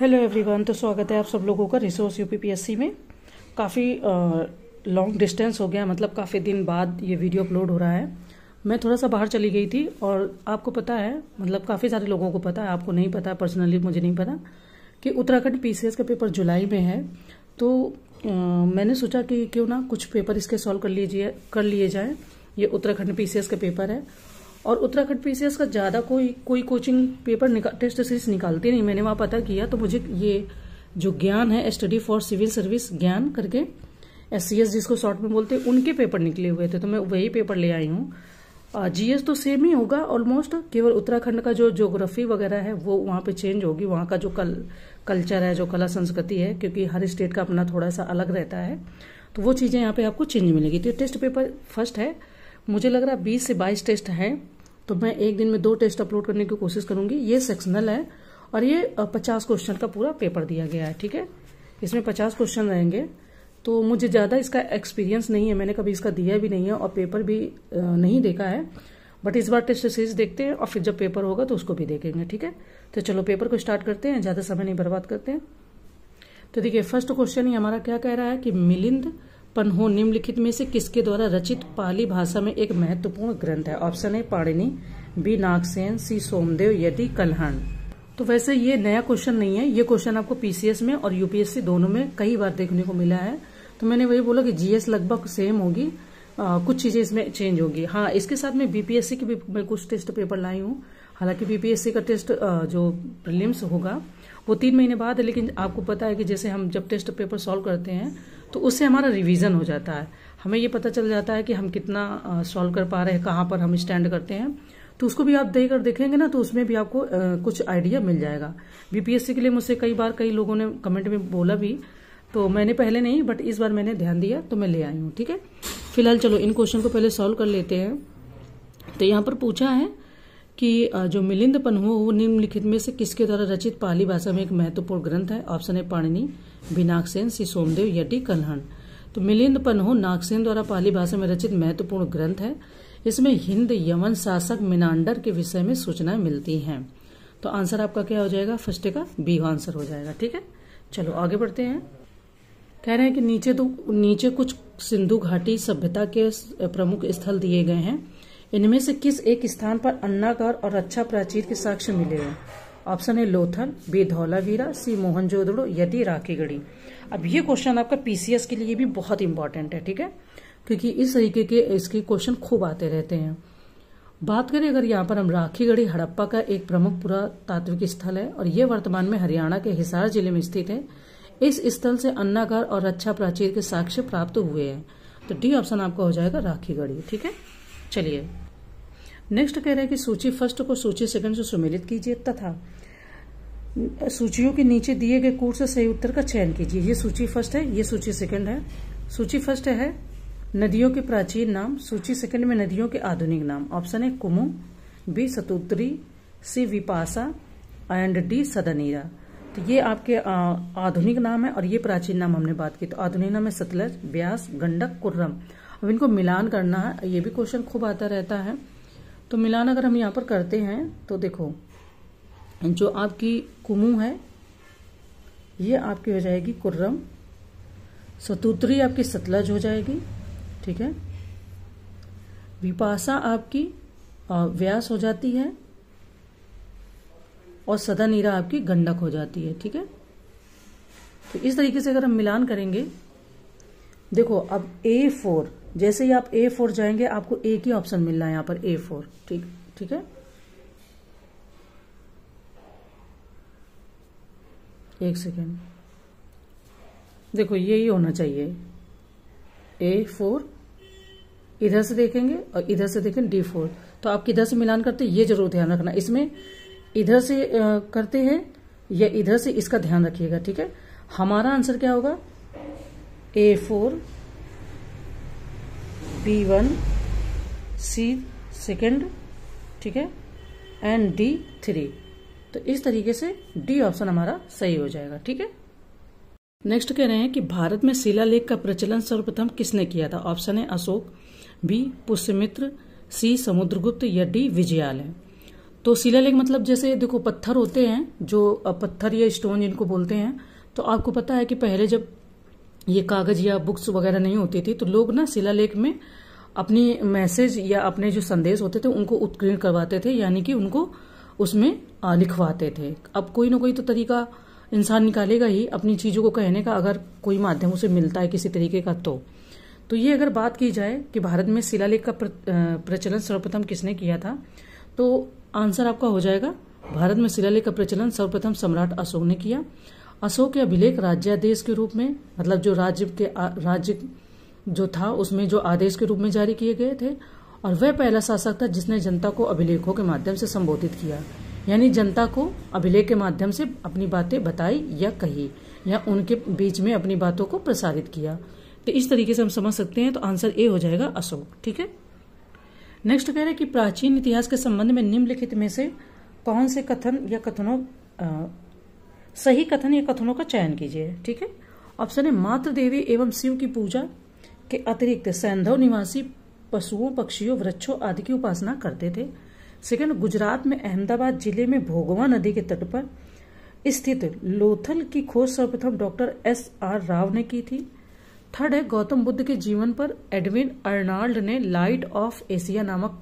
Hello everyone, तो स्वागत है आप सब लोगों का रिसोर्स यूपीपीएससी में। काफ़ी लॉन्ग डिस्टेंस हो गया, मतलब काफ़ी दिन बाद ये वीडियो अपलोड हो रहा है। मैं थोड़ा सा बाहर चली गई थी और आपको पता है, मतलब काफ़ी सारे लोगों को पता है, आपको नहीं पता, पर्सनली मुझे नहीं पता कि उत्तराखंड पीसीएस का पेपर जुलाई में है। तो मैंने सोचा कि क्यों ना कुछ पेपर इसके सॉल्व कर लिए जाए। ये उत्तराखंड पीसीएस का पेपर है और उत्तराखंड पीसीएस का ज़्यादा कोई कोचिंग पेपर टेस्ट सीरीज निकालती नहीं। मैंने वहाँ पता किया तो मुझे ये जो ज्ञान है, स्टडी फॉर सिविल सर्विस ज्ञान करके, SCS जिसको शॉर्ट में बोलते हैं, उनके पेपर निकले हुए थे, तो मैं वही पेपर ले आई हूँ। GS तो सेम ही होगा ऑलमोस्ट, केवल उत्तराखंड का जो ज्योग्राफी वगैरह है वो वहाँ पे चेंज होगी। वहाँ का जो कल्चर है, जो कला संस्कृति है, क्योंकि हर स्टेट का अपना थोड़ा सा अलग रहता है, तो वो चीज़ें यहाँ पे आपको चेंज मिलेगी। तो टेस्ट पेपर फर्स्ट है, मुझे लग रहा है 20 से 22 टेस्ट है, तो मैं एक दिन में 2 टेस्ट अपलोड करने की कोशिश करूंगी। ये सेक्शनल है और ये 50 क्वेश्चन का पूरा पेपर दिया गया है, ठीक है। इसमें 50 क्वेश्चन रहेंगे, तो मुझे ज़्यादा इसका एक्सपीरियंस नहीं है, मैंने कभी इसका दिया भी नहीं है और पेपर भी नहीं देखा है। बट इस बार टेस्ट सीरीज देखते हैं और फिर जब पेपर होगा तो उसको भी देखेंगे, ठीक है। तो चलो पेपर को स्टार्ट करते हैं, ज़्यादा समय नहीं बर्बाद करते हैं। तो देखिए, फर्स्ट क्वेश्चन ही हमारा क्या कह रहा है कि मिलिंद पन्हो निम्नलिखित में से किसके द्वारा रचित पाली भाषा में एक महत्वपूर्ण ग्रंथ है। ऑप्शन है पाणिनि, बी नागसेन, सी सोमदेव, यदि कल्हण। तो वैसे ये नया क्वेश्चन नहीं है, ये क्वेश्चन आपको पीसीएस में और यूपीएससी दोनों में कई बार देखने को मिला है। तो मैंने वही बोला कि जीएस लगभग सेम होगी, कुछ चीजें इसमें चेंज होगी। हाँ, इसके साथ में बीपीएससी की भी मैं कुछ टेस्ट पेपर लाई हूँ। हालांकि बीपीएससी का टेस्ट जो प्रीलिम्स होगा वो 3 महीने बाद है, लेकिन आपको पता है कि जैसे हम जब टेस्ट पेपर सॉल्व करते हैं तो उससे हमारा रिवीजन हो जाता है, हमें ये पता चल जाता है कि हम कितना सॉल्व कर पा रहे हैं, कहाँ पर हम स्टैंड करते हैं। तो उसको भी आप देखेंगे ना, तो उसमें भी आपको कुछ आइडिया मिल जाएगा। बीपीएससी के लिए मुझसे कई लोगों ने कमेंट में बोला भी, तो मैंने पहले नहीं, बट इस बार मैंने ध्यान दिया तो मैं ले आई हूँ, ठीक है। फिलहाल चलो इन क्वेश्चन को पहले सॉल्व कर लेते हैं। तो यहाँ पर पूछा है कि जो मिलिंद पन्हो वो निम्नलिखित में से किसके द्वारा रचित पाली भाषा में एक महत्वपूर्ण ग्रंथ है। ऑप्शन है पाणिनि, बी नागसेन, सी सोमदेव, यदि कल्हण। तो मिलिंद पन्हो नागसेन द्वारा पाली भाषा में रचित महत्वपूर्ण ग्रंथ है। इसमें हिंद यमन शासक मिनांडर के विषय में सूचनाएं मिलती हैं। तो आंसर आपका क्या हो जाएगा, फर्स्ट का बी आंसर हो जाएगा, ठीक है। चलो आगे बढ़ते हैं। कह रहे हैं कि नीचे कुछ सिंधु घाटी सभ्यता के प्रमुख स्थल दिए गए हैं, इनमें से किस एक स्थान पर अन्नागार और रक्षा प्राचीर के साक्ष्य मिले हैं। ऑप्शन है लोथल, बी धौलावीरा, सी मोहनजोदड़ो, यदि राखीगढ़ी। अब ये क्वेश्चन आपका पीसीएस के लिए भी बहुत इंपॉर्टेंट है, ठीक है, क्योंकि इस तरीके के इसके क्वेश्चन खूब आते रहते हैं। बात करें अगर यहाँ पर हम, राखीगढ़ी हड़प्पा का एक प्रमुख पुरातात्विक स्थल है और ये वर्तमान में हरियाणा के हिसार जिले में स्थित है। इस स्थल से अन्नागार और रक्षा प्राचीर के साक्ष्य प्राप्त हुए हैं। तो डी ऑप्शन आपका हो जाएगा राखीगढ़ी, ठीक है। चलिए नेक्स्ट कह रहे हैं कि सूची फर्स्ट को सूची सेकंड से सुमेलित कीजिए तथा सूचियों के नीचे दिए गए कोड से सही उत्तर का चयन कीजिए। ये सूची फर्स्ट है, ये सूची सेकंड है। सूची फर्स्ट है नदियों के प्राचीन नाम, सूची सेकंड में नदियों के आधुनिक नाम। ऑप्शन है Kumu, B Satudri, C Vipasha and D Sadanira. तो ये आपके आधुनिक नाम है और ये प्राचीन नाम हमने बात की। तो आधुनिक नाम है सतलज, ब्यास, गंडक, कुर्रम। अब इनको मिलान करना है, ये भी क्वेश्चन खूब आता रहता है। तो मिलान अगर हम यहाँ पर करते हैं तो देखो, जो आपकी कुमु है ये आपकी हो जाएगी कुर्रम, सतुद्री आपकी सतलज हो जाएगी, ठीक है। विपासा आपकी व्यास हो जाती है और सदानीरा आपकी गंडक हो जाती है, ठीक है। तो इस तरीके से अगर हम मिलान करेंगे, देखो अब A4, जैसे ही आप A4 जाएंगे आपको एक ही ऑप्शन मिल रहा है यहाँ पर A4, ठीक है। एक सेकेंड, देखो यही होना चाहिए A4, इधर से देखेंगे और इधर से देखें D4। तो आप किधर से मिलान करते हैं ये जरूर ध्यान रखना, इसमें इधर से करते हैं या इधर से, इसका ध्यान रखिएगा, ठीक है। हमारा आंसर क्या होगा, A4, B1, C सेकंड, ठीक है, एंड D3। तो इस तरीके से डी ऑप्शन हमारा सही हो जाएगा, ठीक है। नेक्स्ट कह रहे हैं कि भारत में शिलालेख का प्रचलन सर्वप्रथम किसने किया था। ऑप्शन है अशोक, बी पुष्यमित्र, सी समुद्रगुप्त, या डी विजयालय। तो शिलालेख मतलब जैसे देखो पत्थर होते हैं, जो पत्थर या स्टोन जिनको बोलते हैं, तो आपको पता है कि पहले जब ये कागज या बुक्स वगैरह नहीं होती थी तो लोग ना शिलालेख में अपनी मैसेज या अपने जो संदेश होते थे उनको उत्कीर्ण करवाते थे, यानी कि उनको उसमें लिखवाते थे। अब कोई ना कोई तो तरीका इंसान निकालेगा ही अपनी चीजों को कहने का, अगर कोई माध्यम उसे मिलता है किसी तरीके का। तो ये अगर बात की जाए कि भारत में शिलालेख का प्रचलन सर्वप्रथम किसने किया था, तो आंसर आपका हो जाएगा भारत में शिलालेख का प्रचलन सर्वप्रथम सम्राट अशोक ने किया। अशोक के अभिलेख राज्यादेश के रूप में, मतलब जो राज्य जो था उसमें जो आदेश के रूप में जारी किए गए थे, और वह पहला शासक था जिसने जनता को अभिलेखों के माध्यम से संबोधित किया, यानी जनता को अभिलेख के माध्यम से अपनी बातें बताई या कही या उनके बीच में अपनी बातों को प्रसारित किया। तो इस तरीके से हम समझ सकते हैं। तो आंसर ए हो जाएगा अशोक। ठीक है। नेक्स्ट कह रहे हैं कि प्राचीन इतिहास के संबंध में निम्नलिखित में से कौन से कथन या कथनों सही कथन या कथनों का चयन कीजिए। ठीक है। ऑप्शन है मातृ देवी एवं शिव की पूजा के अतिरिक्त सैंधव निवासी पशुओं, पक्षियों, वृक्षों आदि की उपासना करते थे। सेकंड, गुजरात में अहमदाबाद जिले में भोगवा नदी के तट पर स्थित लोथल की खोज सर्वप्रथम डॉक्टर SR राव ने की थी। थर्ड है गौतम बुद्ध के जीवन पर एडविन अर्नाल्ड ने लाइट ऑफ एशिया नामक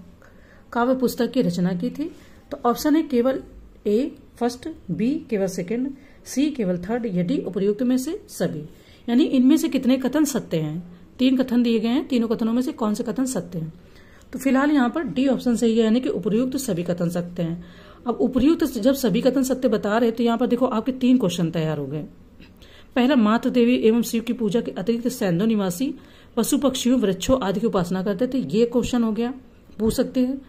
काव्य पुस्तक की रचना की थी। तो ऑप्शन है केवल ए फर्स्ट, बी केवल सेकंड, सी केवल थर्ड, या डी उपर्युक्त में से सभी। यानी इनमें से कितने कथन सत्य हैं। 3 कथन दिए गए हैं, तीनों कथनों में से कौन से कथन सत्य हैं। तो फिलहाल यहाँ पर डी ऑप्शन सही है, यानी कि उपर्युक्त सभी कथन सत्य हैं। अब उपर्युक्त जब सभी कथन सत्य बता रहे तो यहाँ पर देखो आपके 3 क्वेश्चन तैयार हो गए। पहला, मातृ देवी एवं शिव की पूजा के अतिरिक्त सैंधव निवासी पशु, पक्षियों, वृक्षों आदि की उपासना करते थे, ये क्वेश्चन हो गया, पूछ सकते हैं।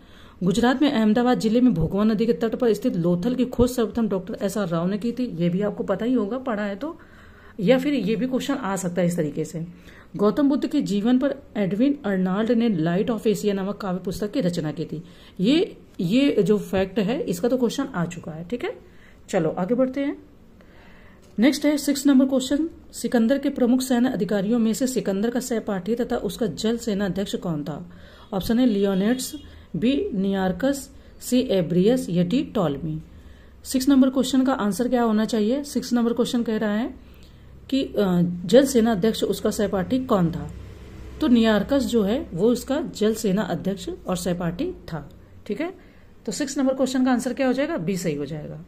गुजरात में अहमदाबाद जिले में भोगवा नदी के तट पर स्थित लोथल की खोज सर्वप्रथम डॉक्टर SR राव ने की थी, ये भी आपको पता ही होगा, पढ़ा है तो। या फिर ये भी क्वेश्चन आ सकता है इस तरीके से। गौतम बुद्ध के जीवन पर एडविन अर्नाल्ड ने लाइट ऑफ एशिया नामक काव्य पुस्तक की रचना की थी, ये जो फैक्ट है इसका तो क्वेश्चन आ चुका है। ठीक है। चलो आगे बढ़ते हैं। नेक्स्ट है 6 नंबर क्वेश्चन, सिकंदर के प्रमुख सेना अधिकारियों में से सिकंदर का सहपाठी तथा उसका जल सेना अध्यक्ष कौन था। ऑप्शन है लियोनेट्स, बी नियार्कस, सी एब्रियस, या डी टॉलमी। 6 नंबर क्वेश्चन का आंसर क्या होना चाहिए। 6 नंबर क्वेश्चन कह रहा है कि जल सेना अध्यक्ष उसका सहपाठी कौन था। तो नियार्कस जो है वो उसका जल सेना अध्यक्ष और सहपाठी था। ठीक है। तो 6 नंबर क्वेश्चन का आंसर क्या हो जाएगा, बी सही हो जाएगा।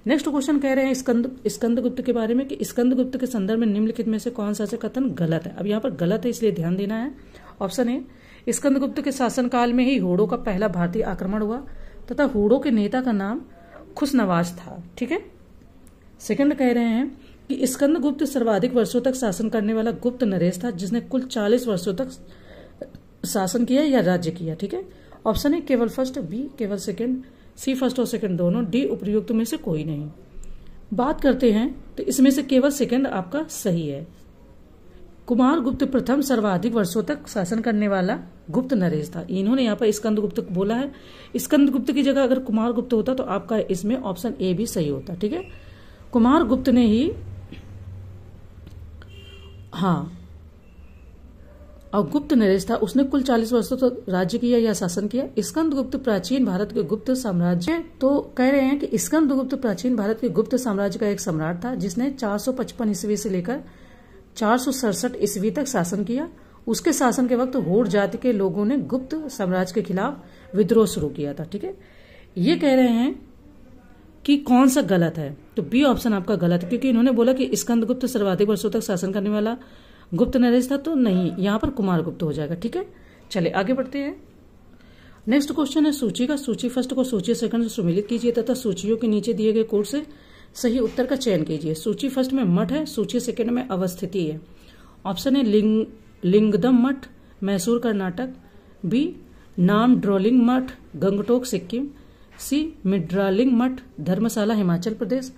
नेक्स्ट क्वेश्चन कह रहे हैं स्कंदगुप्त के बारे में कि स्कंदगुप्त के संदर्भ में निम्नलिखित में से कौन सा कथन गलत है। अब यहाँ पर गलत है इसलिए ध्यान देना है। ऑप्शन ए, स्कंदगुप्त के शासनकाल में ही हूणों का पहला भारतीय आक्रमण हुआ तथा हूणों के नेता का नाम खुशनवाज था। ठीक है। सेकंड कह रहे हैं कि स्कंदगुप्त सर्वाधिक वर्षों तक शासन करने वाला गुप्त नरेश था जिसने कुल 40 वर्षों तक शासन किया या राज्य किया। ठीक है। ऑप्शन ए केवल फर्स्ट, बी केवल सेकंड, सी फर्स्ट और सेकंड दोनों, डी उपर्युक्त में से कोई नहीं। बात करते हैं तो इसमें से केवल सेकंड आपका सही है। कुमार गुप्त प्रथम सर्वाधिक वर्षों तक शासन करने वाला गुप्त नरेश था। इन्होंने यहाँ पर स्कंदगुप्त बोला है। स्कंदगुप्त की जगह अगर कुमार गुप्त होता तो आपका इसमें ऑप्शन ए भी सही होता। ठीक है। कुमार गुप्त ने ही और गुप्त नरेश था, उसने कुल 40 वर्षों तक राज्य किया या शासन किया। स्कंदगुप्त प्राचीन भारत के गुप्त साम्राज्य, तो कह रहे हैं कि स्कंदगुप्त प्राचीन भारत के गुप्त साम्राज्य का एक सम्राट था जिसने 455 ईस्वी से लेकर 467 ईस्वी तक शासन किया। उसके शासन के वक्त हूण जाति के लोगों ने गुप्त साम्राज्य के खिलाफ विद्रोह शुरू किया था। ठीक है। ये कह रहे हैं कि कौन सा गलत है, तो बी ऑप्शन आपका गलत है, क्योंकि इन्होंने बोला कि स्कंदगुप्त सर्वाधिक वर्षों तक शासन करने वाला गुप्त नरेश था, तो नहीं, यहाँ पर कुमार गुप्त हो जाएगा। ठीक है। चले आगे बढ़ते हैं। नेक्स्ट क्वेश्चन है सूची का। सूची फर्स्ट को सूची सेकंड से सुमिलित कीजिए तथा सूचियों के नीचे दिए गए कोड से सही उत्तर का चयन कीजिए। सूची फर्स्ट में मठ है, सूची सेकंड में अवस्थिति है। ऑप्शन है लिंगदम मठ, मैसूर कर्नाटक, बी नाम ड्रोलिंग मठ, गंगटोक सिक्किम, सी मिड्रालिंग मठ, धर्मशाला हिमाचल प्रदेश,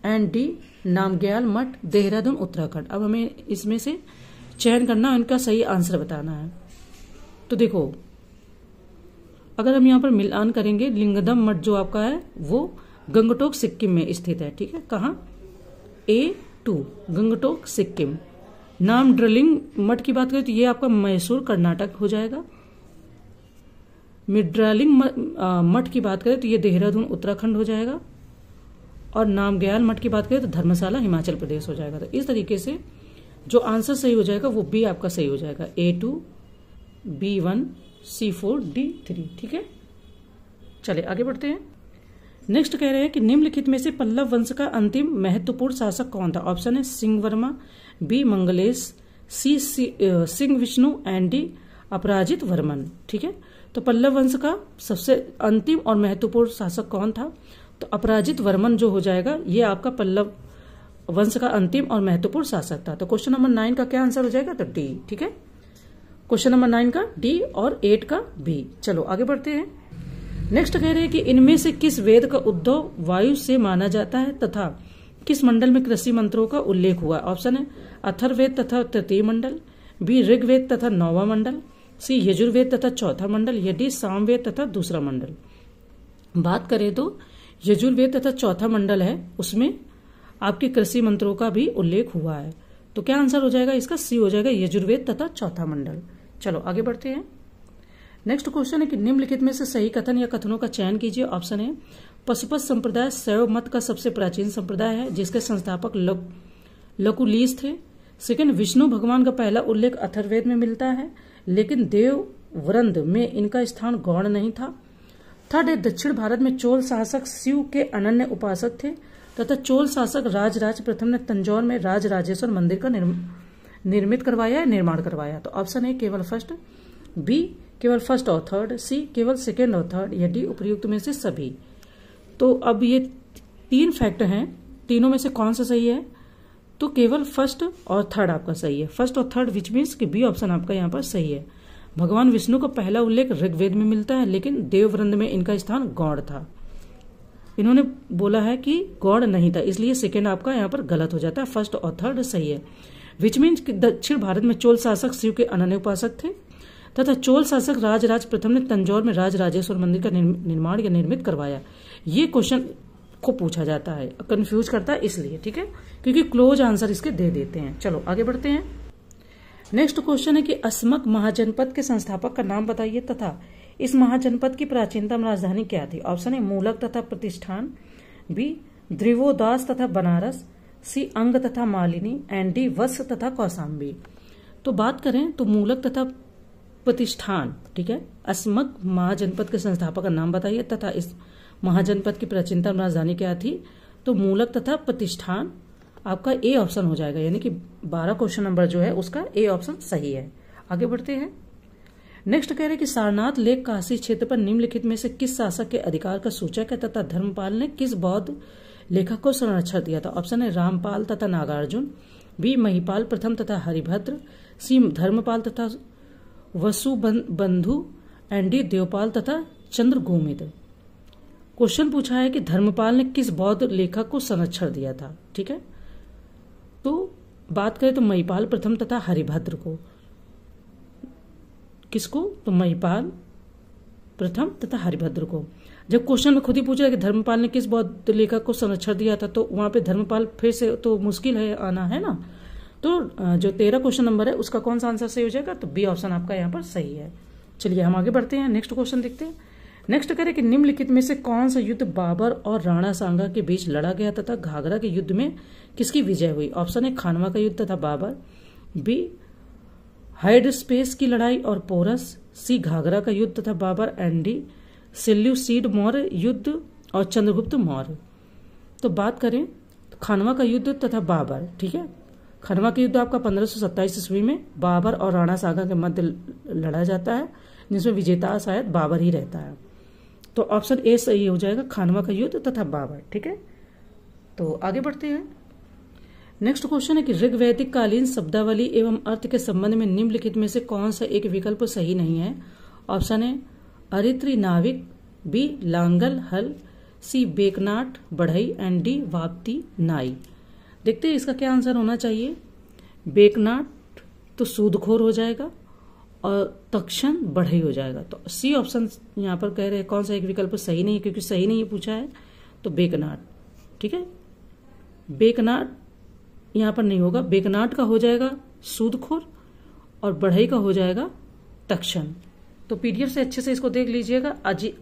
एंड डी नामग्याल मठ, देहरादून उत्तराखंड। अब हमें इसमें से चयन करना, इनका सही आंसर बताना है। तो देखो अगर हम यहाँ पर मिलान करेंगे, लिंगदम मठ जो आपका है वो गंगटोक सिक्किम में स्थित है। ठीक है। कहाँ, A2 गंगटोक सिक्किम। नाम ड्रिलिंग मठ की बात करें तो ये आपका मैसूर कर्नाटक हो जाएगा। मिड्रालिंग मठ की बात करें तो ये देहरादून उत्तराखंड हो जाएगा, और नामग्याल मठ की बात करें तो धर्मशाला हिमाचल प्रदेश हो जाएगा। तो इस तरीके से जो आंसर सही हो जाएगा वो बी आपका सही हो जाएगा, A2, B1, C4, D3। ठीक है, चले आगे बढ़ते हैं। नेक्स्ट कह रहे हैं कि निम्नलिखित में से पल्लव वंश का अंतिम महत्वपूर्ण शासक कौन था? ऑप्शन है Singh Varma, B Mangalesh, C Singh Vishnu and D Aparajit Varman. ठीक है, तो पल्लव वंश का सबसे अंतिम और महत्वपूर्ण शासक कौन था? तो अपराजित वर्मन जो हो जाएगा ये आपका पल्लव वंश का अंतिम और महत्वपूर्ण शासक था। तो क्वेश्चन नंबर 9 का क्या आंसर हो जाएगा? तो डी। ठीक है, क्वेश्चन नंबर 9 का डी और 8 का बी। चलो आगे बढ़ते हैं। नेक्स्ट कह रहे हैं कि इनमें से किस वेद का उद्भव वायु से माना जाता है तथा किस मंडल में कृषि मंत्रों का उल्लेख हुआ? ऑप्शन है अथर्ववेद तथा तृतीय मंडल, बी ऋग्वेद तथा 9वां मंडल, सी यजुर्वेद तथा 4था मंडल, या डी सामवेद तथा दूसरा मंडल। बात करें तो यजुर्वेद तथा 4था मंडल है, उसमें आपके कृषि मंत्रों का भी उल्लेख हुआ है। तो क्या आंसर हो जाएगा इसका? सी हो जाएगा, यजुर्वेद तथा 4था मंडल। चलो आगे बढ़ते हैं। नेक्स्ट क्वेश्चन है कि निम्नलिखित में से सही कथन या कथनों का चयन कीजिए। ऑप्शन है पशुपत संप्रदाय शैव मत का सबसे प्राचीन संप्रदाय है जिसके संस्थापक लकुलीस थे। सेकंड, विष्णु भगवान का पहला उल्लेख अथर्ववेद में मिलता है लेकिन देव वृंद में इनका स्थान गौण नहीं था। थर्ड है दक्षिण भारत में चोल शासक शिव के अनन्य उपासक थे तथा चोल शासक राजराज प्रथम ने तंजौर में राजराजेश्वर मंदिर का निर्मित करवाया, निर्माण करवाया। तो ऑप्शन है केवल फर्स्ट, बी केवल फर्स्ट और थर्ड, सी केवल सेकेंड और थर्ड, या डी उपयुक्त में से सभी। तो अब ये 3 फैक्ट हैं, तीनों में से कौन सा सही है? तो केवल फर्स्ट और थर्ड आपका सही है। फर्स्ट और थर्ड विच मीन्स कि बी ऑप्शन आपका यहाँ पर सही है। भगवान विष्णु का पहला उल्लेख ऋग्वेद में मिलता है लेकिन देववृंद में इनका स्थान गौड़ था। इन्होंने बोला है कि गौड़ नहीं था, इसलिए सेकेंड आपका यहाँ पर गलत हो जाता है, फर्स्ट और थर्ड सही है। विच मीन्स कि दक्षिण भारत में चोल शासक शिव के अनन्य उपासक थे तथा चोल शासक राजराज प्रथम ने तंजौर में राजराजेश्वर मंदिर का निर्माण या निर्मित करवाया। ये क्वेश्चन को पूछा जाता है, कंफ्यूज करता है इसलिए। ठीक है, क्योंकि क्लोज आंसर इसके दे देते हैं। चलो आगे बढ़ते हैं। नेक्स्ट क्वेश्चन है कि अस्मक महाजनपद के संस्थापक का नाम बताइए तथा इस महाजनपद की प्राचीनतम राजधानी क्या थी? ऑप्शन है मूलक तथा प्रतिष्ठान, बी द्रिवोदास तथा बनारस, सी अंग तथा मालिनी, एंड डी वत्स तथा कौशाम्बी। तो बात करें तो मूलक तथा प्रतिष्ठान, ठीक है, अस्मक महाजनपद के संस्थापक का नाम बताइए तथा इस महाजनपद की प्राचीनतम राजधानी क्या थी? तो मूलक तथा प्रतिष्ठान आपका ए ऑप्शन हो जाएगा, यानी कि 12 क्वेश्चन नंबर जो है उसका ए ऑप्शन सही है। आगे बढ़ते हैं। नेक्स्ट कह रहे हैं कि सारनाथ लेक काशी क्षेत्र पर निम्नलिखित में से किस शासक के अधिकार का सूचक है तथा धर्मपाल ने किस बौद्ध लेखक को संरक्षण दिया था? ऑप्शन है रामपाल तथा नागार्जुन, बी महिपाल प्रथम तथा हरिभद्र, सी धर्मपाल तथा वसुबंधु, एंड डी देवपाल तथा चंद्रगोमित। क्वेश्चन पूछा है कि धर्मपाल ने किस बौद्ध लेखक को संरक्षण दिया था। ठीक है, तो बात करें तो महिपाल प्रथम तथा हरिभद्र को। किसको? तो महिपाल प्रथम तथा हरिभद्र को। जब क्वेश्चन में खुद ही पूछा कि धर्मपाल ने किस बौद्ध लेखक को संरक्षण दिया था, तो वहां पे धर्मपाल फिर से तो मुश्किल है आना, है ना। तो जो 13 क्वेश्चन नंबर है उसका कौन सा आंसर सही हो जाएगा? तो बी ऑप्शन आपका यहाँ पर सही है। चलिए हम आगे बढ़ते हैं, नेक्स्ट क्वेश्चन देखते हैं। नेक्स्ट करें कि निम्नलिखित में से कौन सा युद्ध बाबर और राणा सांगा के बीच लड़ा गया तथा घाघरा के युद्ध में किसकी विजय हुई? ऑप्शन है खानवा का युद्ध तथा बाबर, बी हाइडस्पेस की लड़ाई और पोरस, सी घाघरा का युद्ध तथा Babur, and D Seleucid Maurya युद्ध और चंद्रगुप्त मौर्य। तो बात करें तो खानवा का युद्ध तथा बाबर, ठीक है, खानवा का युद्ध आपका 1527 ईस्वी में बाबर और राणा सांगा के मध्य लड़ा जाता है, जिसमें विजेता शायद बाबर ही रहता है। तो ऑप्शन ए सही हो जाएगा, खानवा का युद्ध तथा बाबर। ठीक है, तो आगे बढ़ते हैं। नेक्स्ट क्वेश्चन है कि ऋग्वैदिक कालीन शब्दावली एवं अर्थ के संबंध में निम्नलिखित में से कौन सा एक विकल्प सही नहीं है? ऑप्शन है अरित्री नाविक, बी लांगल हल, सी बेकनाट बढ़ई, एंड डी वाप्ती नाई। देखते हैं इसका क्या आंसर होना चाहिए। बेकनाट तो सूदखोर हो जाएगा और तक्षण बढ़ई हो जाएगा। तो सी ऑप्शन यहाँ पर कह रहे हैं कौन सा एक विकल्प सही नहीं है, क्योंकि सही नहीं पूछा है, तो बेकनाट। ठीक है, बेकनाट यहाँ पर नहीं होगा, बेकनाट का हो जाएगा सूदखोर और बढ़ई का हो जाएगा तक्षण। तो पीडीएफ से अच्छे से इसको देख लीजिएगा।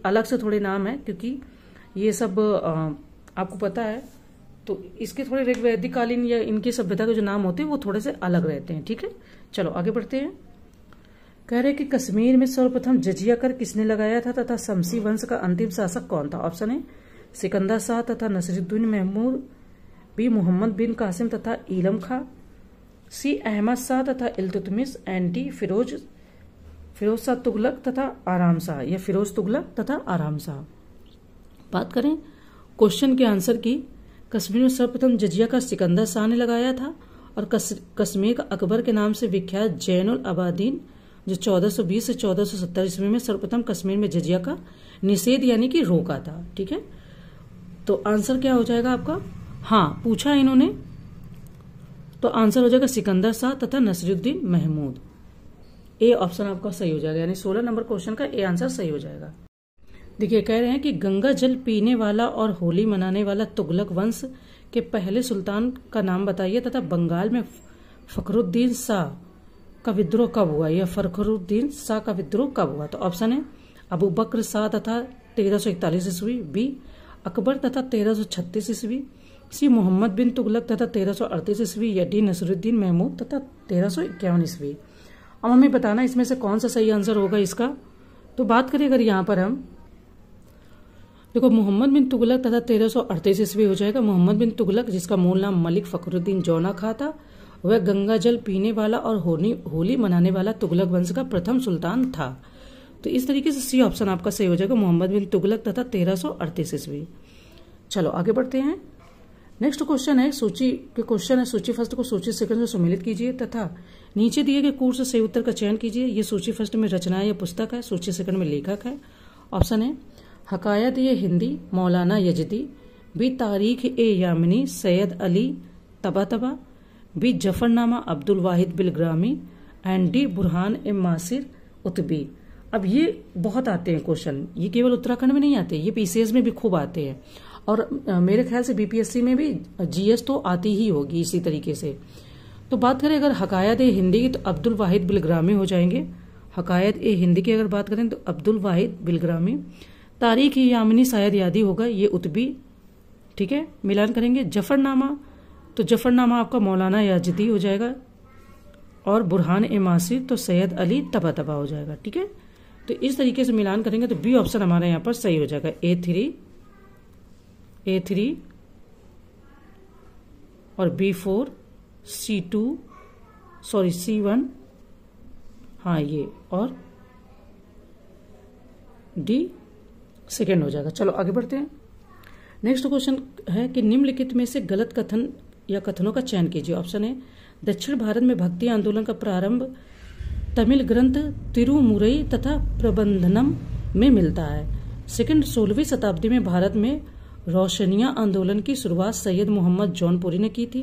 अलग से थोड़े नाम है क्योंकि ये सब आपको पता है, तो इसके थोड़े ऋग्वैदिक कालीन या इनकी सभ्यता के जो नाम होते हैं वो थोड़े से अलग रहते हैं। ठीक है, चलो आगे बढ़ते हैं। कह रहे कि कश्मीर में सर्वप्रथम जजिया कर किसने लगाया था तथा शमसी वंश का अंतिम शासक कौन था? ऑप्शन है सिकंदर शाह तथा नसीरुद्दीन महमूद, बी मोहम्मद बिन कासिम तथा इलम खां, सी अहमद शाह तथा इल्तुतमिश, एंड डी फिरोज शाह तुगलक तथा आराम शाह या फिरोज तुगलक तथा आराम शाह। बात करें क्वेश्चन के आंसर की, कश्मीर में सर्वप्रथम जजिया का सिकंदर शाह ने लगाया था और कश्मीर का अकबर के नाम से विख्यात जैनुल अबादीन जो 1420 से 1470 ईस्वी में सर्वप्रथम कश्मीर में जजिया का निषेध यानी कि रोका था। ठीक है, तो आंसर क्या हो जाएगा आपका? हाँ, पूछा इन्होंने, तो आंसर हो जाएगा सिकंदर शाह तथा नसीरुद्दीन महमूद। ए ऑप्शन आपका सही हो जाएगा, यानी 16 नंबर क्वेश्चन का ए आंसर सही हो जाएगा। देखिए कह रहे हैं कि गंगा जल पीने वाला और होली मनाने वाला तुगलक वंश के पहले सुल्तान का नाम बताइए तथा बंगाल में फखरुद्दीन शाह का विद्रोह कब हुआ या फखरुद्दीन शाह का विद्रोह कब हुआ? तो ऑप्शन है अबू बकर शाह तथा 1341 ईस्वी, बी अकबर तथा 1336 ईस्वी, सी मोहम्मद बिन तुगलक तथा 1338 ईस्वी, या डी नसरुद्दीन महमूद तथा 1351 ईस्वी। अब हमें बताना इसमें से कौन सा सही आंसर होगा इसका। तो बात करें अगर यहाँ पर हम देखो मोहम्मद बिन तुगलक तथा 1338 ईस्वी हो जाएगा। मोहम्मद बिन तुगलक जिसका मूल नाम मलिक फखरुद्दीन जौना खां था, वह गंगा जल पीने वाला और होली मनाने वाला तुगलक वंश का प्रथम सुल्तान था। तो इस तरीके से सी ऑप्शन आपका सही हो जाएगा, मोहम्मद बिन तुगलक तथा 1338 ईस्वी। चलो आगे बढ़ते हैं। नेक्स्ट क्वेश्चन है सूची के क्वेश्चन है, सूची फर्स्ट को सूची सेकंड में सम्मिलित कीजिए तथा नीचे दिए गए कोर्स से सही उत्तर का चयन कीजिए। ये सूची फर्स्ट में रचना या पुस्तक है, सूची सेकंड में लेखक है। ऑप्शन है हकायत ए हिंदी मौलाना Yazdi, B Tarikh e Yamini Sayyid Ali Tabataba, B Zafarnama Abdul Wahid Bilgrami, and D Burhan e Maasir Utbi. अब ये बहुत आते हैं क्वेश्चन, ये केवल उत्तराखंड में नहीं आते, ये पीसीएस में भी खूब आते हैं और मेरे ख्याल से बीपीएससी में भी जीएस तो आती ही होगी इसी तरीके से। तो बात करें अगर हकायत ए हिंदी की तो अब्दुल वाहिद बिलग्रामी हो जाएंगे। हकायत ए हिंदी की अगर बात करें तो अब्दुल वाहिद बिलग्रामी। तारीख ए यामिनी शायद यादी होगा, ये उतबी। ठीक है, मिलान करेंगे। जफरनामा तो जफरनामा आपका मौलाना याजिदी हो जाएगा और बुरहान ए मासिर तो सैयद अली तबातबा हो जाएगा। ठीक है, तो इस तरीके से मिलान करेंगे तो बी ऑप्शन हमारा यहाँ पर सही हो जाएगा, A3 और B4 C1 हाँ ये और डी सेकेंड हो जाएगा। चलो आगे बढ़ते हैं। नेक्स्ट क्वेश्चन है कि निम्नलिखित में से गलत कथन या कथनों का चयन कीजिए। ऑप्शन है दक्षिण भारत में भक्ति आंदोलन का प्रारंभ तमिल ग्रंथ तिरुमुरई तथा प्रबंधनम में मिलता है। सेकंड 16वीं शताब्दी में भारत में रोशनिया आंदोलन की शुरुआत सैयद मोहम्मद जौनपुरी ने की थी।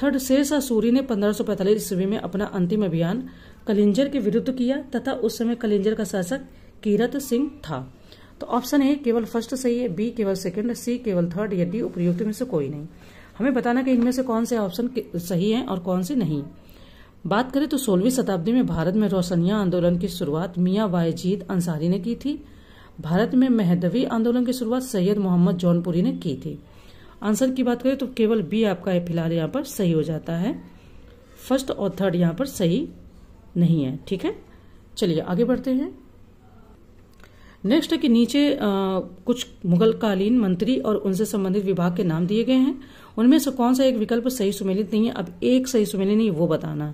थर्ड शेरशाह सूरी ने 1545 ईस्वी में अपना अंतिम अभियान कलिंजर के विरुद्ध किया तथा उस समय कलिंजर का शासक कीरत सिंह था। तो ऑप्शन ए केवल फर्स्ट सही है, बी केवल सेकंड, सी केवल थर्ड, या डी उपयुक्त में से कोई नहीं। हमें बताना कि इनमें से कौन से ऑप्शन सही हैं और कौन से नहीं। बात करें तो 16वीं शताब्दी में भारत में रोशनिया आंदोलन की शुरुआत मियां बायजीद अंसारी ने की थी। भारत में मेहदवी आंदोलन की शुरुआत सैयद मोहम्मद जौनपुरी ने की थी। आंसर की बात करें तो केवल बी आपका फिलहाल यहाँ पर सही हो जाता है, फर्स्ट और थर्ड यहाँ पर सही नहीं है। ठीक है, चलिए आगे बढ़ते हैं। नेक्स्ट है कि नीचे कुछ मुगल कालीन मंत्री और उनसे संबंधित विभाग के नाम दिए गए हैं, उनमें से कौन सा एक विकल्प सही सुमेलित नहीं है। अब एक सही सुमेलित नहीं वो बताना।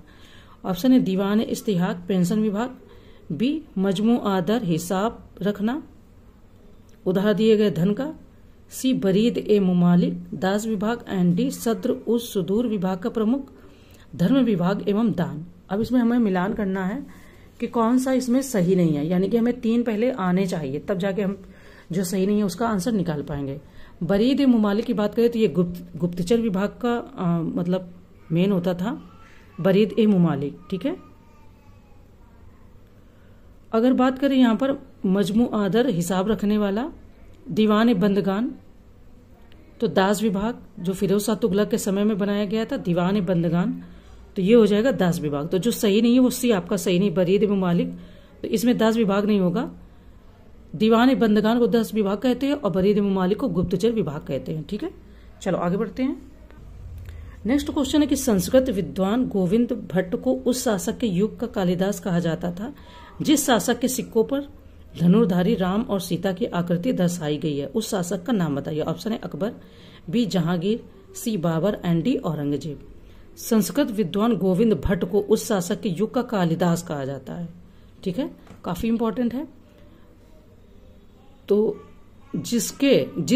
ऑप्शन है दीवान इस्तिहाक पेंशन विभाग, बी मजमू आदर हिसाब रखना उधार दिए गए धन का, सी बरीद ए मुमालिक दास विभाग, एंड डी सद्र उस सुदूर विभाग का प्रमुख धर्म विभाग एवं दान। अब इसमें हमें मिलान करना है कि कौन सा इसमें सही नहीं है, यानी कि हमें 3 पहले आने चाहिए तब जाके हम जो सही नहीं है उसका आंसर निकाल पाएंगे। बरीद ए मुमालिक की बात करें तो ये गुप्तचर विभाग का मतलब मेन होता था बरीद ए मुमालिक। ठीक है, अगर बात करें यहाँ पर मजमू आदर हिसाब रखने वाला दीवान ए बंदगान तो दास विभाग जो फिरोज शाह तुगलक के समय में बनाया गया था दीवान ए बंदगान, तो ये हो जाएगा दास विभाग। तो जो सही नहीं है वो सी आपका सही नहीं, बरीद ए मुमालिक तो इसमें 10 विभाग नहीं होगा। दीवान बंदगान को 10 विभाग कहते हैं और बरीद ममालिक को गुप्तचर विभाग कहते हैं। ठीक है, चलो आगे बढ़ते हैं। नेक्स्ट क्वेश्चन है कि संस्कृत विद्वान गोविंद भट्ट को उस शासक के युग का कालिदास कहा जाता था जिस शासक के सिक्कों पर धनुर्धारी राम और सीता की आकृति दर्शाई गई है। उस शासक का नाम बताइए। ऑप्शन है Akbar, B Jahangir, C Babur and D Aurangzeb. Sanskrit विद्वान गोविंद भट्ट को उस शासक के युग का कालिदास कहा जाता है। ठीक है, काफी इंपॉर्टेंट है। तो जिस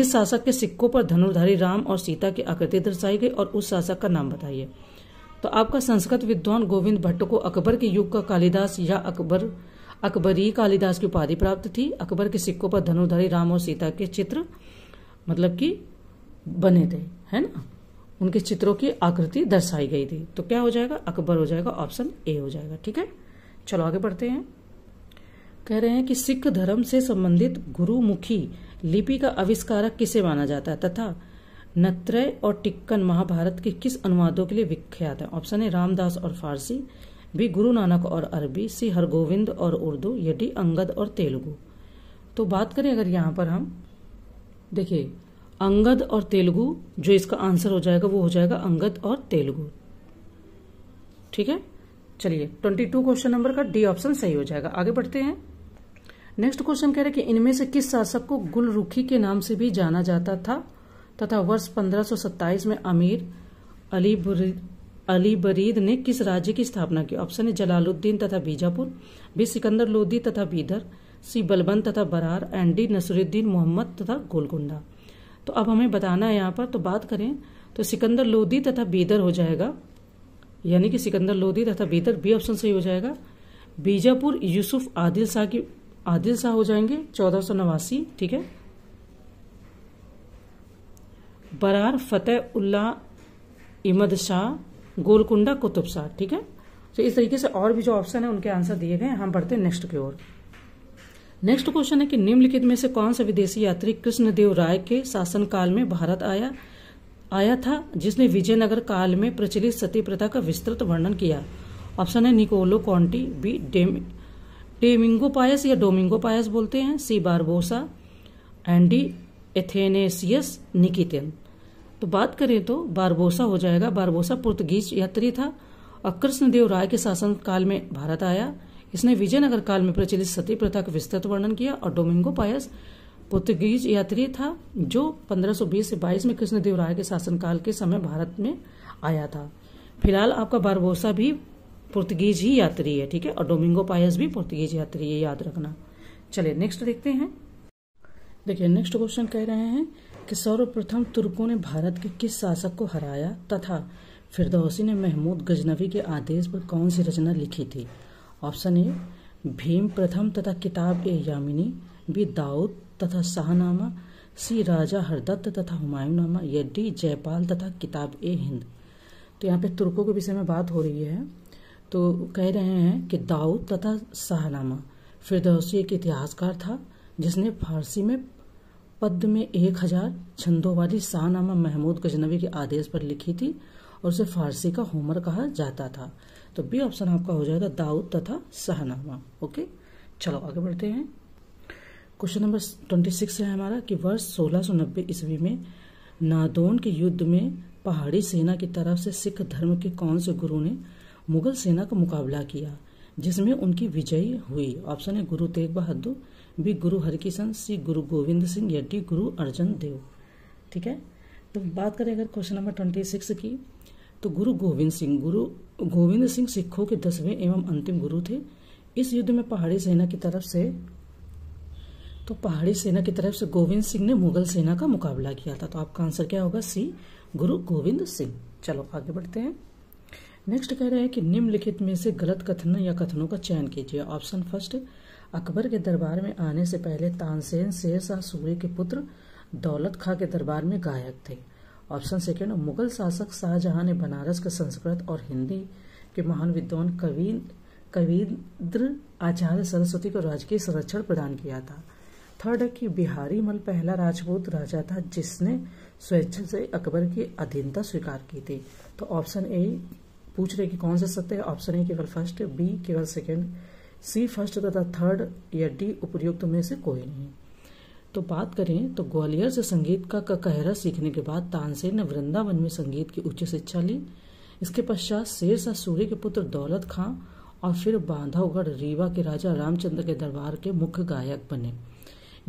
शासक के सिक्कों पर धनुर्धारी राम और सीता की आकृति दर्शाई गई और उस शासक का नाम बताइए। तो आपका संस्कृत विद्वान गोविंद भट्ट को अकबर के युग का कालिदास या अकबरी कालिदास की उपाधि प्राप्त थी। अकबर के सिक्कों पर धनुर्धारी राम और सीता के चित्र मतलब कि बने थे, है ना, उनके चित्रों की आकृति दर्शाई गई थी। तो क्या हो जाएगा, अकबर हो जाएगा, ऑप्शन ए हो जाएगा। ठीक है, चलो आगे बढ़ते हैं। कह रहे हैं कि सिख धर्म से संबंधित गुरुमुखी लिपि का आविष्कारक किसे माना जाता है तथा नत्रय और टिक्कन महाभारत के किस अनुवादों के लिए विख्यात है। ऑप्शन है रामदास और फारसी, बी गुरु नानक और अरबी, सी हरगोविंद और उर्दू, या डी अंगद और तेलुगु। तो बात करें अगर यहाँ पर हम देखिए अंगद और तेलुगु, जो इसका आंसर हो जाएगा वो हो जाएगा अंगद और तेलुगु। ठीक है, चलिए 22 क्वेश्चन नंबर का डी ऑप्शन सही हो जाएगा। आगे बढ़ते हैं। नेक्स्ट क्वेश्चन कह रहे हैं कि इनमें से किस शासक को गुलरुखी के नाम से भी जाना जाता था तथा वर्ष 1527 में अमीर अली बरीद ने किस राज्य की स्थापना की। ऑप्शन है जलालुद्दीन तथा बीजापुर, बी सिकंदर लोदी तथा बीदर, सी बलबन तथा बरार एंड डी नसरुद्दीन मोहम्मद तथा गोलकुंडा। तो अब हमें बताना है यहाँ पर, तो बात करें तो सिकंदर लोदी तथा बीदर हो जाएगा, यानी कि सिकंदर लोदी तथा बीदर, बी ऑप्शन सही हो जाएगा। बीजापुर यूसुफ आदिल शाह हो जाएंगे 1489। ठीक है, बरार फतेह उल्लाह इमद शाह, गोलकुंडा कुतुब शाह। ठीक है, तो इस तरीके से और भी जो ऑप्शन है उनके आंसर दिए गए। हम बढ़ते हैं नेक्स्ट की ओर। नेक्स्ट क्वेश्चन है कि निम्नलिखित में से कौन सा विदेशी यात्री कृष्णदेव राय के शासनकाल में भारत आया था जिसने विजयनगर काल में प्रचलित सती प्रथा का विस्तृत वर्णन किया। ऑप्शन है निकोलो कॉन्टी, बी डेमिंगो पायस या डोमिंगो पायस बोलते हैं, सी बारबोसा एंड डी एथेनेसियस निकितन। तो बात करें तो बारबोसा हो जाएगा। बारबोसा पुर्तगीज यात्री था और कृष्णदेव राय के शासन काल में भारत आया। इसने विजयनगर काल में प्रचलित सती प्रथा का विस्तृत वर्णन किया। और डोमिंगो पायस पुर्तगीज यात्री था जो 1520 से 22 में कृष्णदेव राय के शासनकाल के समय भारत में आया था। फिलहाल आपका बारबोसा भी पुर्तगीज ही यात्री है। ठीक है, और डोमिंगो पायस भी पुर्तगीज यात्री है, याद रखना। चलिए नेक्स्ट देखते हैं। देखिए नेक्स्ट क्वेश्चन कह रहे हैं कि सर्वप्रथम तुर्कों ने भारत के किस शासक को हराया तथा फिरदौसी ने महमूद गजनवी के आदेश पर कौन सी रचना लिखी थी। ऑप्शन ए भीम प्रथम तथा किताब ए यामिनी, बी दाऊद तथा शाहनामा, सी राजा हरदत्त तथा हुमायूंनामा, या डी जयपाल तथा किताब ए हिंद। तो यहाँ पे तुर्कों के विषय में बात हो रही है। तो कह रहे हैं कि दाऊद तथा शाहनामा। फिरदौसी एक इतिहासकार था जिसने फारसी में पद्य में 1000 छंदों वाली शाहनामा महमूद गजनवी के आदेश पर लिखी थी और उसे फारसी का होमर कहा जाता था। तो बी ऑप्शन आपका हो जाएगा दाऊद तथा शाहनामा। ओके, चलो आगे बढ़ते हैं। क्वेश्चन नंबर 26 है हमारा कि वर्ष 1690 ईस्वी में नादौन के युद्ध में पहाड़ी सेना की तरफ से सिख धर्म के कौन से गुरु ने मुगल सेना का मुकाबला किया जिसमें उनकी विजयी हुई। ऑप्शन है गुरु तेग बहादुर, बी गुरु हरकिशन, सी गुरु गोविंद सिंह, या डी गुरु अर्जन देव। ठीक है, तो बात करें अगर क्वेश्चन नंबर 26 की, तो गुरु गोविंद सिंह सिखों के 10वें एवं अंतिम गुरु थे। इस युद्ध में पहाड़ी सेना की तरफ से गोविंद सिंह ने मुगल सेना का मुकाबला किया था। तो आपका आंसर क्या होगा, सी गुरु गोविंद सिंह। चलो आगे बढ़ते हैं। नेक्स्ट कह रहे हैं कि निम्नलिखित में से गलत कथन या कथनों का चयन कीजिए। ऑप्शन फर्स्ट, अकबर के दरबार में आने से पहले तानसेन शेर शाह सूरी के पुत्र दौलत खां के दरबार में गायक थे। ऑप्शन सेकेंड, मुगल शासक शाहजहां ने बनारस के संस्कृत और हिंदी के महान विद्वान कवींद्र आचार्य सरस्वती को राजकीय संरक्षण प्रदान किया था। थर्ड है कि बिहारी मल पहला राजपूत राजा था जिसने स्वेच्छा से अकबर की अधीनता स्वीकार की थी। तो ऑप्शन ए पूछ रहे कि कौन सा सत्य है। ऑप्शन ए केवल फर्स्ट, बी केवल सेकंड, सी फर्स्ट तथा थर्ड या डी उपर्युक्त में से कोई नहीं। तो बात करें तो ग्वालियर से संगीत का ककहरा सीखने के बाद तानसेन ने वृंदावन में संगीत की उच्च शिक्षा ली। इसके पश्चात शेरशाह सूरी के पुत्र दौलत खां और फिर बांधवगढ़ रीवा के राजा रामचंद्र के दरबार के मुख्य गायक बने।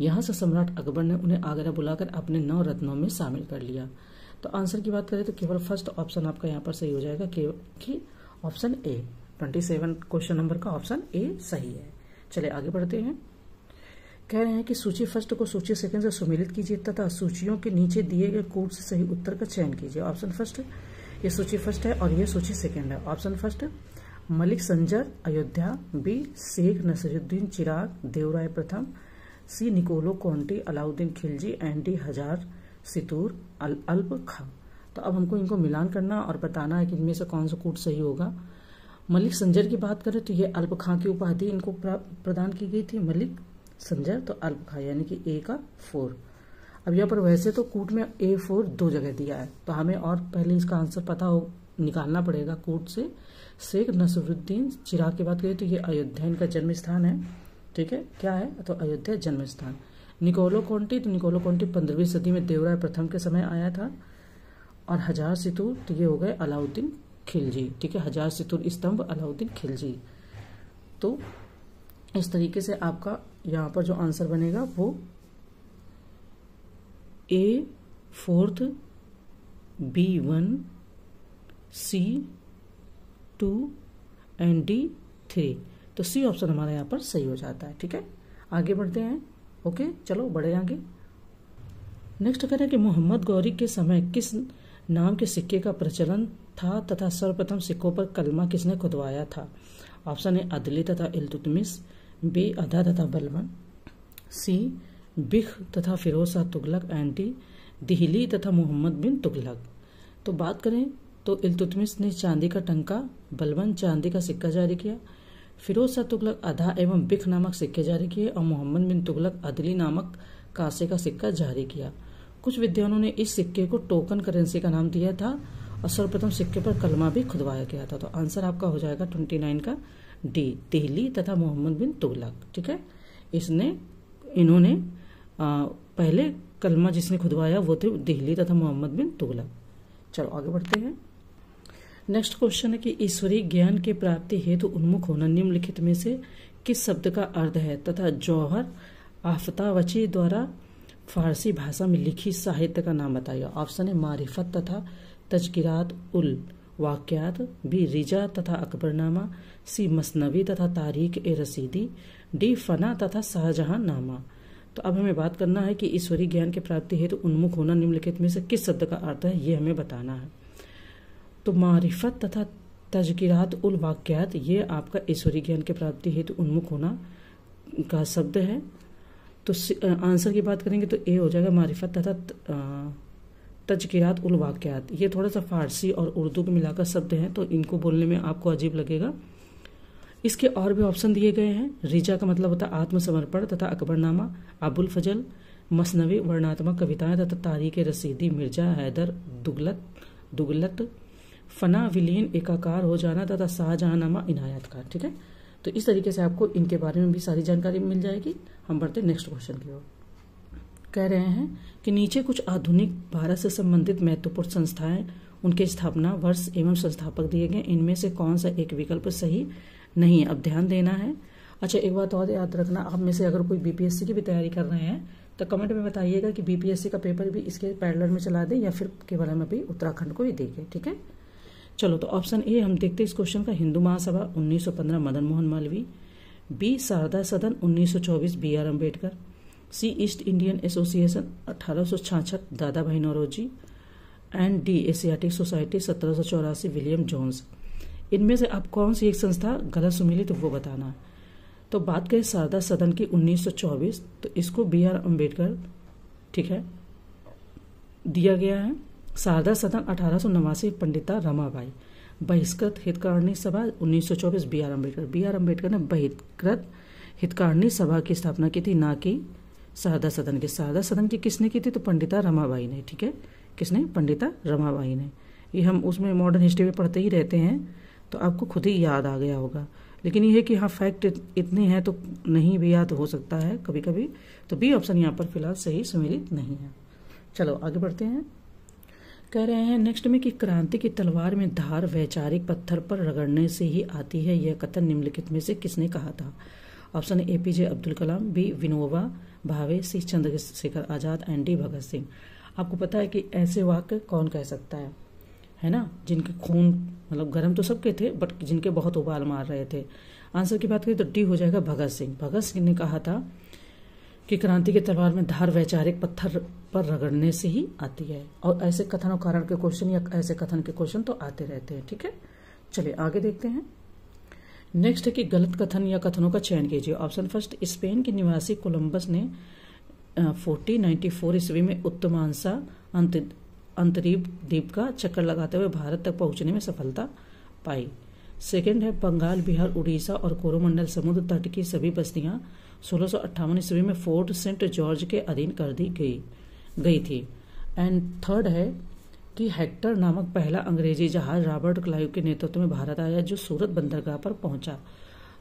यहाँ से सम्राट अकबर ने उन्हें आगरा बुलाकर अपने 9 रत्नों में शामिल कर लिया। तो आंसर की बात करें तो केवल फर्स्ट ऑप्शन आपका यहाँ पर सही हो जाएगा कि ऑप्शन ए 27 क्वेश्चन नंबर का ऑप्शन ए सही है। चलिए आगे बढ़ते हैं। कह रहे हैं कि सूची फर्स्ट को सूची सेकंड से सुमेलित कीजिए तथा सूचियों के नीचे दिए गए कोड से सही उत्तर का चयन कीजिए। ऑप्शन फर्स्ट, ये सूची फर्स्ट है और ये सूची सेकंड है। Option first, Malik Sanjar Ayodhya, B Sheikh Nasiruddin Chirag Devaraya प्रथम, C Niccolo Conti Alauddin Khilji and D Hazar Situn अल्प खां। तो अब हमको इनको मिलान करना और बताना है कि इनमें से कौन सा कोड सही होगा। मलिक संजर की बात करें तो ये अल्प खां की उपाधि इनको प्रदान की गई थी, मलिक संजर, तो अल्प खां यानी कि ए का 4। अब यहाँ पर वैसे तो कूट में A4 2 जगह दिया है, तो हमें और पहले इसका आंसर पता हो निकालना पड़ेगा कूट से। शेख नसीरुद्दीन चिराग की बात करें तो ये अयोध्या इनका जन्म स्थान है, ठीक है, क्या है तो अयोध्या जन्म स्थान। निकोलो कॉन्टी, तो निकोलो कॉन्टी 15वीं सदी में देवराय प्रथम के समय आया था। और हजार सितूर, तो ये हो गए अलाउद्दीन खिलजी, ठीक है, हजार सितूर स्तंभ अलाउद्दीन खिलजी। तो इस तरीके से आपका यहाँ पर जो आंसर बनेगा वो A4 B1 C2 and D3। तो सी ऑप्शन हमारा यहाँ पर सही हो जाता है, ठीक है। आगे बढ़ते हैं। ओके, चलो बढ़े आगे। नेक्स्ट करें कि मोहम्मद गौरी के समय किस नाम के सिक्के का प्रचलन था तथा सर्वप्रथम सिक्कों पर कलमा किसने खुदवाया था। ऑप्शन है अदली तथा इल्तुतमिश, बी अदा तथा बलबन, सी बिख तथा फिरोज शाह तुगलक एंड डी दिहली तथा मोहम्मद बिन तुगलक। तो बात करें तो इल्तुतमिश ने चांदी का टंका, बलबन चांदी का सिक्का जारी किया, फिरोज शाह तुगलक अदा एवं बिख नामक सिक्के जारी किए और मोहम्मद बिन तुगलक अदली नामक कांसे का सिक्का जारी किया। कुछ विद्वानों ने इस सिक्के को टोकन करेंसी का नाम दिया था और सर्वप्रथम सिक्के पर कलमा भी खुदवाया गया था। तो आंसर आपका हो जाएगा 29 का डी दिहली तथा मोहम्मद बिन तुगलक, ठीक है। इन्होंने पहले कलमा जिसने खुदवाया वो थे दिहली तथा मोहम्मद बिन तुगलक। चलो आगे बढ़ते हैं। नेक्स्ट क्वेश्चन है कि ईश्वरीय ज्ञान की प्राप्ति हेतु उन्मुख होना निम्नलिखित में से किस शब्द का अर्थ है तथा जौहर आफ्तावची द्वारा फारसी भाषा में लिखी साहित्य का नाम बताइए। ऑप्शन है मारिफत तथा तजकिरात उल वाक्यात, बी रिजा तथा अकबरनामा, सी मसनवी तथा तारीख ए रसीदी, डी फना तथा शाहजहां नामा। तो अब हमें बात करना है कि ईश्वरीय ज्ञान की प्राप्ति हेतु उन्मुख होना निम्नलिखित में से किस शब्द का अर्थ है, ये हमें बताना है। तो मारिफत तथा तजकिरात उल वाक्यात ये आपका ईश्वरीय ज्ञान की प्राप्ति हेतु उन्मुख होना का शब्द है। तो आंसर की बात करेंगे तो ए हो जाएगा मारिफत तथा तजकिरात उल वाक्यात। ये थोड़ा सा फारसी और उर्दू को मिलाकर शब्द हैं, तो इनको बोलने में आपको अजीब लगेगा। इसके और भी ऑप्शन दिए गए हैं। रिजा का मतलब होता है आत्मसमर्पण तथा अकबरनामा अबुल फजल, मसनवी वर्णात्मक कविताएं तथा तारीख रसीदी मिर्जा हैदर दुगलत, फना विलीन एकाकार हो जाना तथा शाहजहांनामा इनायत खान, ठीक है। तो इस तरीके से आपको इनके बारे में भी सारी जानकारी मिल जाएगी। हम बढ़ते नेक्स्ट क्वेश्चन की ओर। कह रहे हैं कि नीचे कुछ आधुनिक भारत से संबंधित महत्वपूर्ण संस्थाएं, उनके स्थापना वर्ष एवं संस्थापक दिए गए, इनमें से कौन सा एक विकल्प सही नहीं है। अब ध्यान देना है। अच्छा, एक बात और याद रखना, आप में से अगर कोई बीपीएससी की भी तैयारी कर रहे हैं तो कमेंट में बताइएगा कि बीपीएससी का पेपर भी इसके पैरेलल में चला दें या फिर केवल हम अभी उत्तराखंड को ही देखें, ठीक है। चलो, तो ऑप्शन ए हम देखते हैं इस क्वेश्चन का, Hindu Mahasabha 1915 Madan Mohan Malviya, B Sharada Sadan 1924 BR Ambedkar, C East Indian Association 1866 Dadabhai Naoroji and D Asiatic Society 1784 William Jones. इनमें से आप कौन सी एक संस्था गलत सुमिलित तो वो बताना। तो बात करें शारदा सदन की 1924, तो इसको BR अम्बेडकर, ठीक है, दिया गया है। शारदा सदन 1889 पंडिता रमाबाई, बहिष्कृत हितकारिणी सभा 1924 BR अम्बेडकर। BR अम्बेडकर ने बहिष्कृत हितकारिणी सभा की स्थापना की थी, ना कि शारदा सदन की। शारदा सदन की किसने की थी तो पंडिता रमाबाई ने, ठीक है। किसने? पंडिता रमाबाई ने। ये हम उसमें मॉडर्न हिस्ट्री में पढ़ते ही रहते हैं, तो आपको खुद ही याद आ गया होगा। लेकिन ये है कि हाँ फैक्ट इतने हैं तो नहीं भी याद हो सकता है कभी कभी। तो बी ऑप्शन यहाँ पर फिलहाल सही सुमेलित नहीं है। चलो आगे बढ़ते हैं। कह रहे हैं नेक्स्ट में कि क्रांति की तलवार में धार वैचारिक पत्थर पर रगड़ने से ही आती है, यह कथन निम्नलिखित में से किसने कहा था? Option A PJ Abdul Kalam, B Vinoba Bhave, C Chandrashekhar Azad and D Bhagat Singh. आपको पता है कि ऐसे वाक्य कौन कह सकता है ना, जिनके खून मतलब गर्म तो सबके थे बट जिनके बहुत उबाल मार रहे थे। आंसर की बात करें तो डी हो जाएगा भगत सिंह। भगत सिंह ने कहा था कि क्रांति के तलवार में धार वैचारिक पत्थर पर रगड़ने से ही आती है। और ऐसे कथन और कारण के क्वेश्चन या ऐसे कथन के क्वेश्चन तो आते रहते हैं। ठीक है, चलिए आगे देखते हैं। नेक्स्ट है कि गलत कथन या कथनों का चयन कीजिए। ऑप्शन फर्स्ट, स्पेन के निवासी कोलंबस ने 1494 ईस्वी में उत्तमांशा अंतरीप द्वीप का चक्कर लगाते हुए भारत तक पहुंचने में सफलता पाई। सेकेंड है, बंगाल, बिहार, उड़ीसा और कोरोमंडल समुद्र तट की सभी बस्तियां 1658 ईस्वी में फोर्ट सेंट जॉर्ज के अधीन कर दी गई थी। एंड थर्ड है कि हेक्टर नामक पहला अंग्रेजी जहाज रॉबर्ट क्लाइव के नेतृत्व में भारत आया जो सूरत बंदरगाह पर पहुंचा।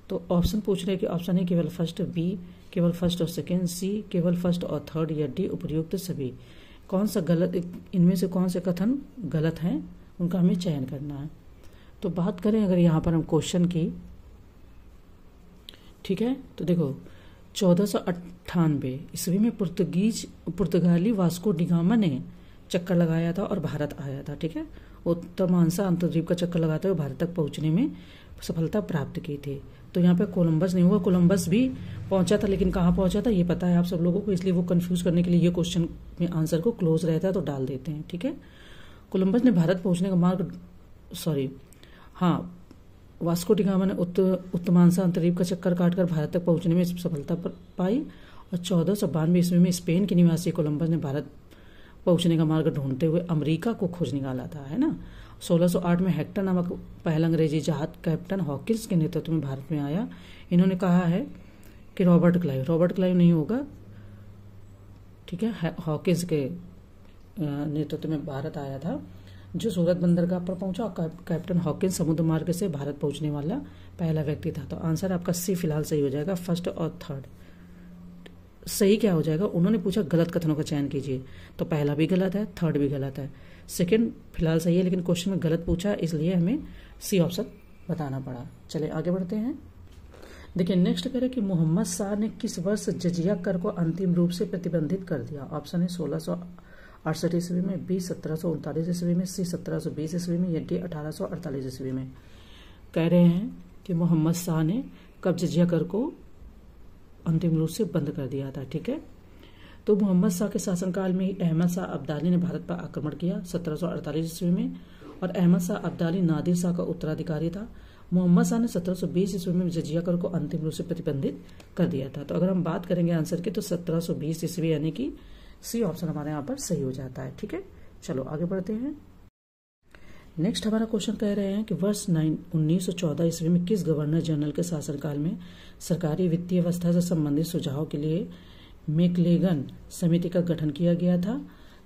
तो ऑप्शन पूछ रहे कि ऑप्शन ए केवल फर्स्ट, बी केवल फर्स्ट और सेकेंड, सी केवल फर्स्ट और थर्ड, या डी उपयुक्त सभी। कौन सा गलत, इनमें से कौन से कथन गलत हैं उनका हमें चयन करना है। तो बात करें अगर यहाँ पर हम क्वेश्चन की, ठीक है, तो देखो 1498 ईस्वी में पुर्तगाली वास्को डिगामा ने चक्कर लगाया था और भारत आया था। ठीक है, उत्तमांशा अंतर्द्वीप का चक्कर लगाते हुए भारत तक पहुंचने में सफलता प्राप्त की थी। तो यहाँ पे कोलंबस नहीं हुआ, कोलंबस भी पहुंचा था लेकिन कहाँ पहुंचा था ये पता है आप सब लोगों को, इसलिए वो कंफ्यूज करने के लिए ये क्वेश्चन में आंसर को क्लोज रहता है तो डाल देते हैं। ठीक है, कोलंबस ने भारत पहुंचने का मार्ग वास्को डिगामा ने उत्तमांशा अंतरीप का चक्कर काटकर भारत तक पहुंचने में सफलता पाई। और 1492 ईस्वी में स्पेन के निवासी कोलंबस ने भारत पहुंचने का मार्ग ढूंढते हुए अमेरिका को खोज निकाला था, है ना। 1608 में हेक्टर नामक पहला अंग्रेजी जहाज कैप्टन हॉकिंस के नेतृत्व में भारत में आया। इन्होंने कहा है कि रॉबर्ट क्लाइव नहीं होगा, ठीक है, हॉकिंस के नेतृत्व में भारत आया था जो सूरत बंदरगाह पर पहुंचा। कैप्टन हॉकिंस समुद्र मार्ग से भारत पहुंचने वाला पहला व्यक्ति था। तो आंसर आपका सी फिलहाल सही हो जाएगा, फर्स्ट और थर्ड। सही क्या हो जाएगा, उन्होंने पूछा गलत कथनों का चयन कीजिए, तो पहला भी गलत है, थर्ड भी गलत है, सेकंड फिलहाल सही है लेकिन क्वेश्चन में गलत पूछा इसलिए हमें सी ऑप्शन बताना पड़ा। चलिए आगे बढ़ते हैं। देखिए नेक्स्ट करें कि मोहम्मद शाह ने किस वर्ष जजिया कर को अंतिम रूप से प्रतिबंधित कर दिया? ऑप्शन है 1668 ईस्वी में, बी 1739 ईस्वी में, सी 1720 ईस्वी में, या डी 1848 ईस्वी में। कह रहे हैं कि मोहम्मद शाह ने कब जजिया कर को अंतिम रूप से बंद कर दिया था। ठीक है, तो मोहम्मद शाह के शासनकाल में ही अहमद शाह अब्दाली ने भारत पर आक्रमण किया 1748 ईस्वी में, और अहमद शाह अब्दाली नादिर शाह का उत्तराधिकारी था। मोहम्मद शाह ने 1720 ईस्वी में जजिया कर को अंतिम रूप से प्रतिबंधित कर दिया था। तो अगर हम बात करेंगे आंसर की तो 1720 ईस्वी यानी कि सी ऑप्शन हमारे यहाँ पर सही हो जाता है। ठीक है, चलो आगे बढ़ते हैं। नेक्स्ट हमारा क्वेश्चन कह रहे हैं कि वर्ष 1914 ईस्वी में किस गवर्नर जनरल के शासनकाल में सरकारी वित्तीय व्यवस्था से संबंधित सुझाव के लिए मैक्लेगन समिति का गठन किया गया था,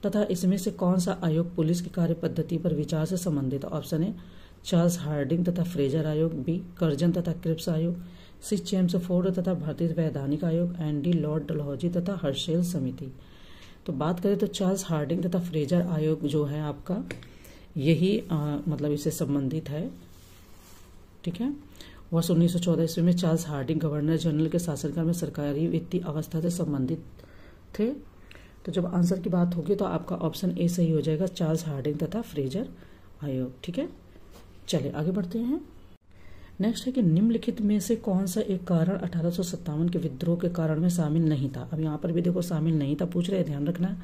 तथा इसमें से कौन सा आयोग पुलिस की कार्य पद्धति पर विचार से संबंधित? ऑप्शन है चार्ल्स हार्डिंग तथा फ्रेजर आयोग, बी कर्जन तथा क्रिप्स आयोग, सी चेम्सफोर्ड तथा भारतीय वैधानिक आयोग, एंड डी लॉर्ड डलहौजी तथा हर्शेल समिति। तो बात करें तो चार्ल्स हार्डिंग तथा फ्रेजर आयोग जो है आपका यही मतलब इससे संबंधित है। ठीक है, वर्ष 1914 ईस्वी में चार्ल्स हार्डिंग गवर्नर जनरल के शासनकाल में सरकारी वित्तीय अवस्था से संबंधित थे। तो जब आंसर की बात होगी तो आपका ऑप्शन ए सही हो जाएगा, चार्ल्स हार्डिंग तथा फ्रेजर आयोग। ठीक है, चलिए आगे बढ़ते हैं। नेक्स्ट है कि निम्नलिखित में से कौन सा एक कारण 1857 के विद्रोह के कारण में शामिल नहीं था? अब यहाँ पर भी देखो शामिल नहीं था पूछ रहे, ध्यान रखना।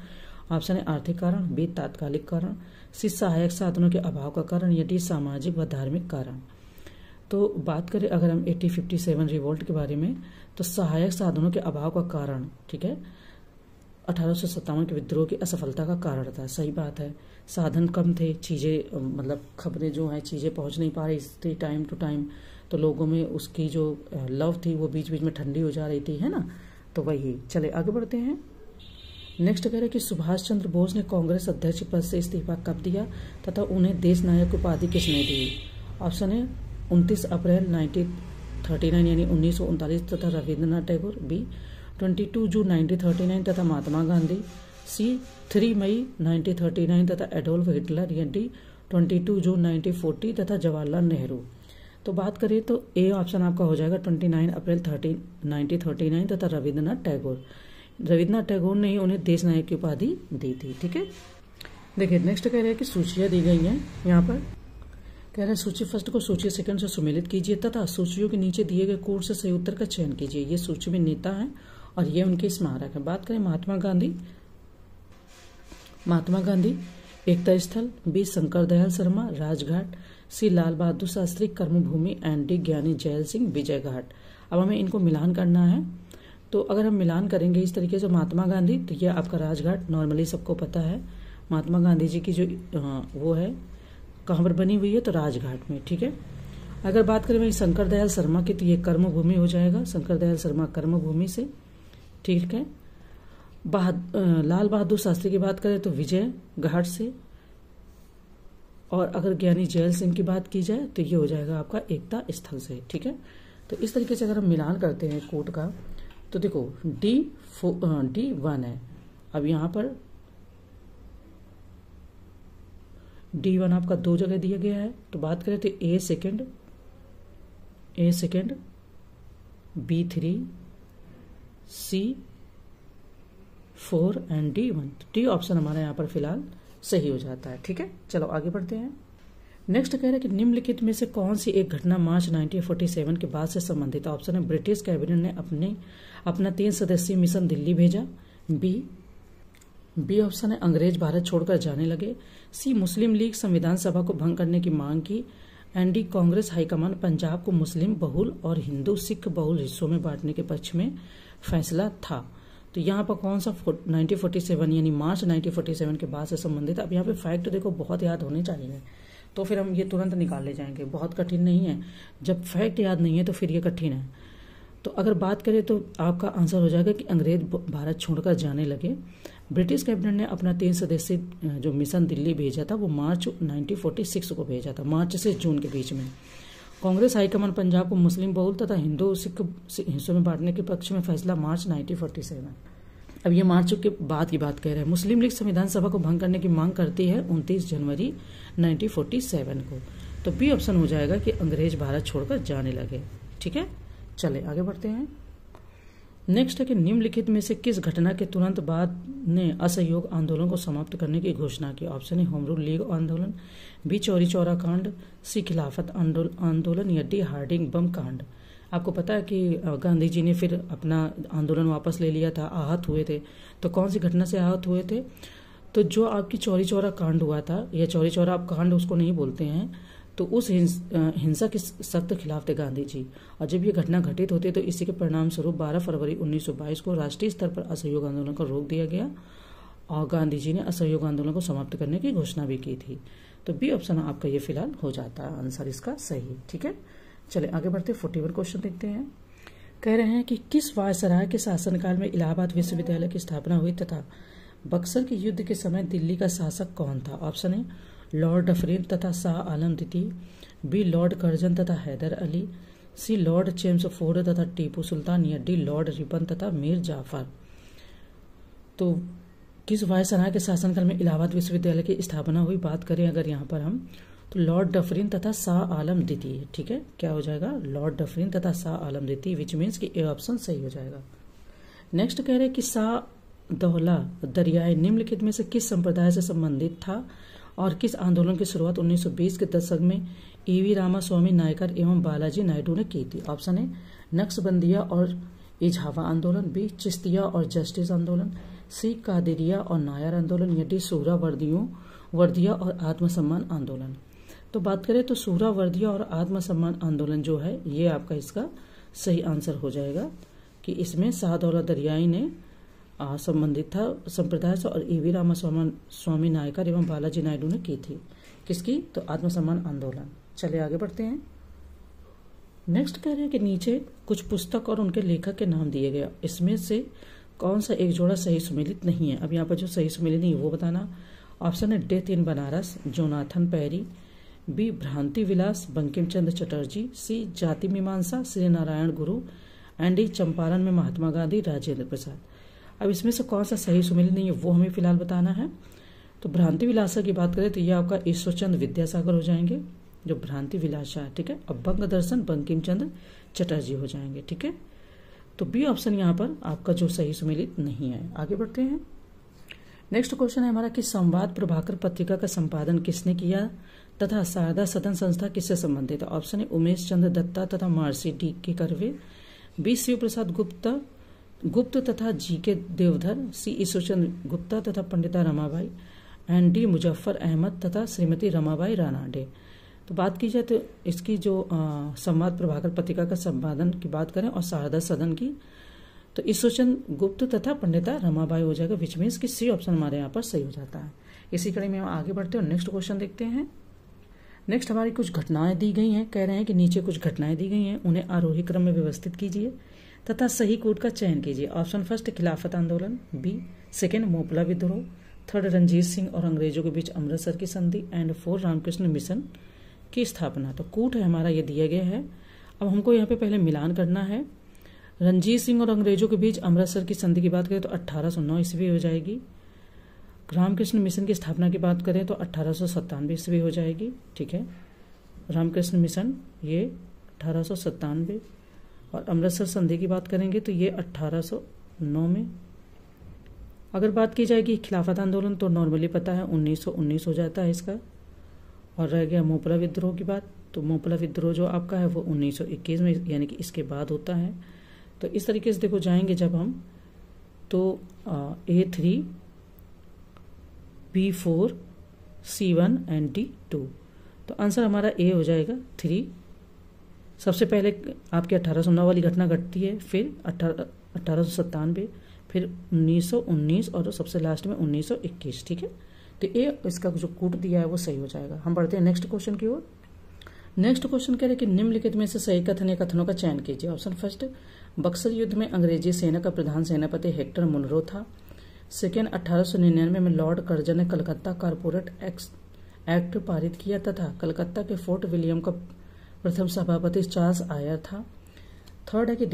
ऑप्शन है आर्थिक कारण, बी तात्कालिक कारण, सी सहायक साधनों के अभाव का कारण, या डी सामाजिक व धार्मिक कारण। तो बात करें अगर हम 1857 रिवोल्ट के बारे में, तो सहायक साधनों के अभाव का कारण, ठीक है, 1857 के विद्रोह की असफलता का कारण था। सही बात है, साधन कम थे, चीजें मतलब खबरें जो है चीजें पहुंच नहीं पा रही थी टाइम टू टाइम, तो लोगों में उसकी जो लव थी वो बीच बीच में ठंडी हो जा रही थी, है ना। तो वही, चले आगे बढ़ते हैं। नेक्स्ट कह रहे कि सुभाष चंद्र बोस ने कांग्रेस अध्यक्ष पद से इस्तीफा कब दिया तथा उन्हें देश नायक उपाधि किसने दी? ऑप्शन है 29 अप्रैल 39 यानी 1939 तथा रविंद्रनाथ टैगोर। बी 22 जून 1939 तथा महात्मा गांधी। सी 3 मई 1939 तथा एडोल्फ हिटलर। या डी 22 जून 1940 तथा जवाहरलाल नेहरू। तो बात करें तो ए ऑप्शन आपका हो जाएगा 29 अप्रैल 1939 तथा रविंद्रनाथ टैगोर। रविंद्रनाथ टैगोर ने ही उन्हें देश नायक की उपाधि दी थी। ठीक है, देखिए नेक्स्ट कह रहे हैं कि सूचियां दी गई हैं। यहाँ पर कह रहे हैं सूची फर्स्ट को सूची सेकंड से सुमेलित कीजिए तथा सूचियों के नीचे दिए गए कोड से सही उत्तर का चयन कीजिए। ये सूची में नेता हैं और ये उनके स्मारक है। बात करें महात्मा गांधी एकता स्थल। बी शंकर दयाल शर्मा राजघाट। सी लाल बहादुर शास्त्री कर्मभूमि। एंड डी ज्ञानी जैल सिंह विजय घाट। अब हमें इनको मिलान करना है, तो अगर हम मिलान करेंगे इस तरीके से महात्मा गांधी, तो यह आपका राजघाट नॉर्मली सबको पता है। महात्मा गांधी जी की जो वो है कहाँ पर बनी हुई है, तो राजघाट में। ठीक है, अगर बात करें भाई शंकर दयाल शर्मा की, तो ये कर्मभूमि हो जाएगा, शंकर दयाल शर्मा कर्मभूमि से। ठीक है, लाल बहादुर शास्त्री की बात करें तो विजय घाट से, और अगर ज्ञानी जैल सिंह की बात की जाए तो ये हो जाएगा आपका एकता स्थल से। ठीक है, तो इस तरीके से अगर हम मिलान करते हैं कोड का, तो देखो डी 1 है। अब यहाँ पर D1 आपका 2 जगह दिया गया है। तो बात करें तो A second B3 C4 and D1। D option हमारा यहाँ पर फिलहाल सही हो जाता है। ठीक है, चलो आगे बढ़ते हैं। नेक्स्ट कह रहे हैं कि निम्नलिखित में से कौन सी एक घटना मार्च 1947 के बाद से संबंधित। ऑप्शन है ब्रिटिश कैबिनेट ने अपना 3 सदस्यीय मिशन दिल्ली भेजा। बी ऑप्शन है अंग्रेज भारत छोड़कर जाने लगे। सी मुस्लिम लीग संविधान सभा को भंग करने की मांग की। And D Congress high command Punjab को मुस्लिम बहुल और हिंदू सिख बहुल हिस्सों में बांटने के पक्ष में फैसला था। तो यहाँ पर कौन सा 1947 यानी मार्च 1947 के बाद से संबंधित। अब यहाँ पे फैक्ट देखो बहुत याद होने चाहिए, तो फिर हम ये तुरंत निकाल ले जाएंगे, बहुत कठिन नहीं है। जब फैक्ट याद नहीं है तो फिर ये कठिन है। तो अगर बात करें तो आपका आंसर हो जाएगा कि अंग्रेज भारत छोड़कर जाने लगे। ब्रिटिश कैबिनेट ने अपना 3 सदस्यीय जो मिशन दिल्ली भेजा था वो मार्च 1946 को भेजा था, मार्च से जून के बीच में। कांग्रेस हाईकमान पंजाब को मुस्लिम बहुल तथा हिंदू सिख हिस्सों में बांटने के पक्ष में फैसला मार्च 1947। अब ये मार्च के बाद की बात कह रहे हैं। मुस्लिम लीग संविधान सभा को भंग करने की मांग करती है 29 जनवरी 1947 को। तो बी ऑप्शन हो जाएगा कि अंग्रेज भारत छोड़कर जाने लगे। ठीक है, चले आगे बढ़ते हैं। नेक्स्ट है कि निम्नलिखित में से किस घटना के तुरंत बाद ने असहयोग आंदोलन को समाप्त करने की घोषणा की। ऑप्शन है होम रूल लीग आंदोलन। बी चौरी चौरा कांड। सी खिलाफत आंदोलन। या डी हार्डिंग बम कांड। आपको पता है कि गांधी जी ने फिर अपना आंदोलन वापस ले लिया था, आहत हुए थे। तो कौन सी घटना से आहत हुए थे, तो जो आपकी चौरी चौरा कांड हुआ था, या चौरी चौरा आप कांड उसको नहीं बोलते हैं, तो उस हिंसा के सख्त खिलाफ थे गांधी जी। और जब ये घटना घटित होती तो इसी के परिणाम स्वरूप 12 फरवरी 1922 को राष्ट्रीय स्तर पर असहयोग आंदोलन को रोक दिया गया और गांधी जी ने असहयोग आंदोलन को समाप्त करने की घोषणा भी की थी। तो बी ऑप्शन आपका ये फिलहाल हो जाता है आंसर इसका सही। ठीक है, चले आगे बढ़ते 41 क्वेश्चन देखते हैं। कह रहे हैं कि किस वायसराय के शासनकाल में इलाहाबाद विश्वविद्यालय की स्थापना हुई तथा बक्सर के युद्ध के समय दिल्ली का शासक कौन था। ऑप्शन है लॉर्ड डफरिन तथा शाह आलम द्वितीय। बी लॉर्ड कर्जन तथा हैदर अली। सी लॉर्ड चेम्सफोर्ड तथा टीपू सुल्तान। या डी लॉर्ड रिपन तथा मीर जाफर। तो किस वायसराय के शासनकाल में इलाहाबाद विश्वविद्यालय की स्थापना हुई, बात करें अगर यहाँ पर हम, तो लॉर्ड डफरिन तथा शाह आलम द्वितीय। ठीक है, क्या हो जाएगा लॉर्ड डफरिन तथा शाह आलम द्वितीय, विच मीन्स कि ए ऑप्शन सही हो जाएगा। नेक्स्ट कह रहे हैं कि शाह दौला दरियाए निम्नलिखित में से किस संप्रदाय से संबंधित था और किस आंदोलन की शुरुआत 1920 के दशक में ईवी रामास्वामी नायकर एवं बालाजी नायडू ने की थी। ऑप्शन है नक्शबंदिया और इजहावा आंदोलन। बी चिश्तिया और जस्टिस आंदोलन। सी कादिरिया और नायर आंदोलन। या डी सूरा वर्दिया और आत्मसम्मान आंदोलन। तो बात करें तो सूरा वर्दिया और आत्मसम्मान आंदोलन जो है ये आपका इसका सही आंसर हो जाएगा कि इसमें शाह दौला दरियाई ने संबंधित था संप्रदाय से और ईवी रामास्वामी नायकर एवं बालाजी नायडू ने की थी। किसकी, तो आत्मसम्मान आंदोलन। चले आगे बढ़ते हैं। नेक्स्ट कह रहे हैं कि नीचे कुछ पुस्तक और उनके लेखक के नाम दिए गए, इसमें से कौन सा एक जोड़ा सही सुमेलित नहीं है। अब यहाँ पर जो सही सुमेलित नहीं है वो बताना। ऑप्शन है death in Banaras Jonathan Perry. B Bhranti Vilas Bankim Chandra Chatterjee, सी जाति मीमांसा श्री नारायण गुरु, एंड डी चंपारण में महात्मा गांधी राजेंद्र प्रसाद। अब इसमें से कौन सा सही सुमेलित नहीं है वो हमें फिलहाल बताना है। तो भ्रांति विलासा की बात करें तो ये आपका ईश्वरचंद्र विद्यासागर हो जाएंगे, जो भ्रांति विलासा है, ठीक है। अब बंग दर्शन बंकिम चंद्र चटर्जी हो जाएंगे, ठीक है। तो बी ऑप्शन यहाँ पर आपका जो सही सुमेलित नहीं है। आगे बढ़ते हैं। नेक्स्ट क्वेश्चन है हमारा कि संवाद प्रभाकर पत्रिका का संपादन किसने किया तथा शारदा सदन संस्था किससे संबंधित है। ऑप्शन है उमेश चंद्र दत्ता तथा महर्षि डी के कर्वे, बी शिव प्रसाद गुप्त तथा जी के देवधर, सी ईश्वरचंद्र गुप्ता तथा पंडिता रमाबाई, एंड डी मुजफ्फर अहमद तथा श्रीमती रमाबाई रानाडे। तो बात की जाए तो इसकी जो संवाद प्रभाकर पत्रिका का संपादन की बात करें और शारदा सदन की, तो ईश्वरचंद्र गुप्त तथा पंडिता रमाबाई हो जाएगा, विच मीन्स कि सी ऑप्शन हमारे यहाँ पर सही हो जाता है। इसी कड़ी में हम आगे बढ़ते हैं और नेक्स्ट क्वेश्चन देखते हैं। नेक्स्ट हमारी कुछ घटनाएं दी गई हैं, कह रहे हैं कि नीचे कुछ घटनाएं दी गई हैं, उन्हें आरोही क्रम में व्यवस्थित कीजिए तथा सही कोड का चयन कीजिए। ऑप्शन फर्स्ट खिलाफत आंदोलन, बी सेकेंड मोपला विद्रोह, थर्ड रणजीत सिंह और अंग्रेजों के बीच अमृतसर की संधि, एंड फोर्थ रामकृष्ण मिशन की स्थापना। तो कूट है हमारा ये दिया गया है। अब हमको यहाँ पे पहले मिलान करना है। रणजीत सिंह और अंग्रेजों के बीच अमृतसर की संधि की बात करें तो 1809 ईस्वी हो जाएगी। रामकृष्ण मिशन की स्थापना की बात करें तो 1897 ईस्वी हो जाएगी, ठीक है। रामकृष्ण मिशन ये 1897, और अमृतसर संधि की बात करेंगे तो ये 1809 में। अगर बात की जाएगी खिलाफत आंदोलन तो नॉर्मली पता है 1919 हो जाता है इसका। और रह गया मोपला विद्रोह की बात, तो मोपला विद्रोह जो आपका है वो 1921 में, यानी कि इसके बाद होता है। तो इस तरीके से देखो जाएंगे जब हम तो A3 B4 C1 and D2, तो आंसर हमारा ए हो जाएगा 3। सबसे पहले आपकी 1809 वाली घटना घटती है, फिर 1897, फिर 1919 और सबसे लास्ट में 1921, ठीक है। तो ये इसका जो कूट दिया है वो सही हो जाएगा। हम बढ़ते हैं नेक्स्ट क्वेश्चन की ओर। नेक्स्ट क्वेश्चन कह रहे हैं कि निम्नलिखित में से सही कथन या कथनों का चयन कीजिए। ऑप्शन फर्स्ट बक्सर युद्ध में अंग्रेजी सेना का प्रधान सेनापति हेक्टर मुनरो था। सेकेंड 1899 में लॉर्ड कर्जन ने कलकत्ता कारपोरेट एक्ट पारित किया तथा कलकत्ता के फोर्ट विलियम का प्रथम सभापति चार्ल्स आयर था। थर्ड है कि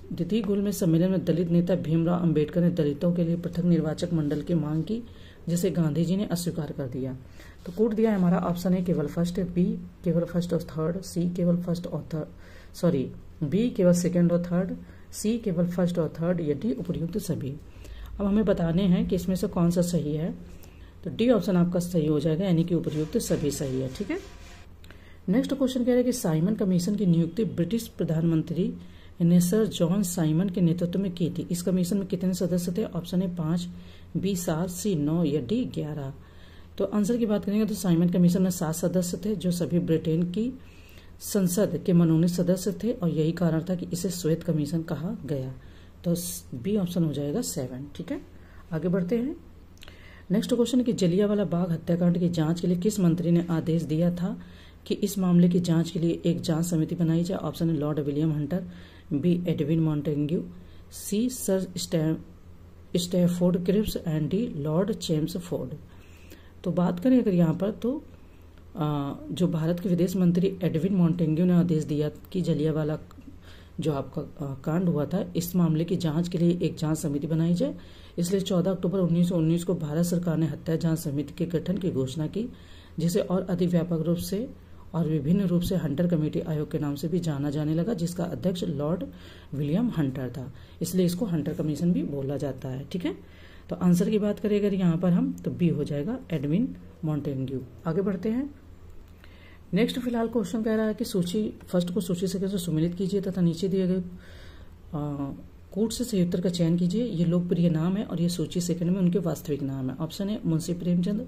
द्वितीय गोलमेज सम्मेलन में दलित नेता भीमराव अंबेडकर ने दलितों के लिए पृथक निर्वाचक मंडल की मांग की, जिसे गांधी जी ने अस्वीकार कर दिया। तो कोड दिया है हमारा ऑप्शन है केवल फर्स्ट, बी केवल फर्स्ट और थर्ड, सी केवल फर्स्ट और थर्ड, सॉरी बी केवल सेकंड और थर्ड, सी केवल फर्स्ट और थर्ड, या डी उपर्युक्त सभी। अब हमें बताने हैं कि इसमें से कौन सा सही है। तो डी ऑप्शन आपका सही हो जाएगा, यानी कि उपर्युक्त सभी सही है, ठीक है। नेक्स्ट क्वेश्चन कह रहे हैं कि साइमन कमीशन की नियुक्ति ब्रिटिश प्रधानमंत्री ने सर जॉन साइमन के नेतृत्व में की थी। इस कमीशन में कितने सदस्य थे। ऑप्शन है 5, बी 7, सी 9, या डी 11। तो आंसर की बात करेंगे तो साइमन कमीशन में 7 सदस्य थे, जो सभी ब्रिटेन की संसद के मनोनीत सदस्य थे, और यही कारण था कि इसे श्वेत कमीशन कहा गया। तो बी ऑप्शन हो जाएगा 7, ठीक है। आगे बढ़ते हैं। नेक्स्ट क्वेश्चन कि जलियांवाला बाग हत्याकांड की जांच के लिए किस मंत्री ने आदेश दिया था कि इस मामले की जांच के लिए एक जांच समिति बनाई जाए। ऑप्शन है lord William Hunter, B Edwin Montagu, C sir Stafford Cripps, and D lord Chelmsford. तो बात करें अगर यहाँ पर तो जो भारत के विदेश मंत्री एडविन मॉन्टेग्यू ने आदेश दिया कि जलियांवाला जो आपका कांड हुआ था, इस मामले की जांच के लिए एक जांच समिति बनाई जाए। इसलिए 14 अक्टूबर 1919 को भारत सरकार ने हत्या जांच समिति के गठन की घोषणा की, जिसे और अधिक व्यापक रूप से और विभिन्न रूप से हंटर कमेटी आयोग के नाम से भी जाना जाने लगा, जिसका अध्यक्ष लॉर्ड विलियम हंटर था। इसलिए इसको हंटर कमीशन भी बोला जाता है, ठीक है। तो आंसर की बात करें अगर यहाँ पर हम तो बी हो जाएगा एडविन मॉन्टेग्यू। आगे बढ़ते हैं। नेक्स्ट फिलहाल क्वेश्चन कह रहा है कि सूची फर्स्ट को सूची से कैसे सुमेलित कीजिए तथा नीचे दिए गए कूट से सही उत्तर का चयन कीजिए। ये लोकप्रिय नाम है और ये सूची सेकंड में उनके वास्तविक नाम है। ऑप्शन है Munshi Premchand,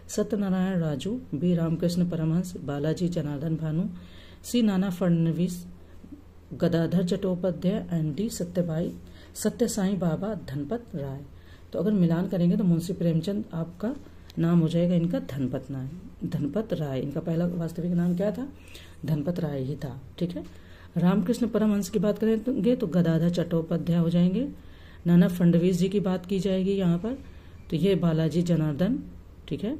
Satyanarayan Raju, B Ramakrishna Paramhans, Balaji Janardan Bhanu, C Nana Phadnavis, Gadadhar Chattopadhyay, and D सत्य साईं बाबा धनपत राय। तो अगर मिलान करेंगे तो मुंशी प्रेमचंद आपका नाम हो जाएगा इनका धनपत राय। इनका पहला वास्तविक नाम क्या था, धनपत राय ही था, ठीक है। रामकृष्ण परमहंस की बात करेंगे तो गदाधर चट्टोपाध्याय हो जाएंगे। नाना फडणवीस जी की बात की जाएगी यहाँ पर तो ये बालाजी जनार्दन, ठीक है।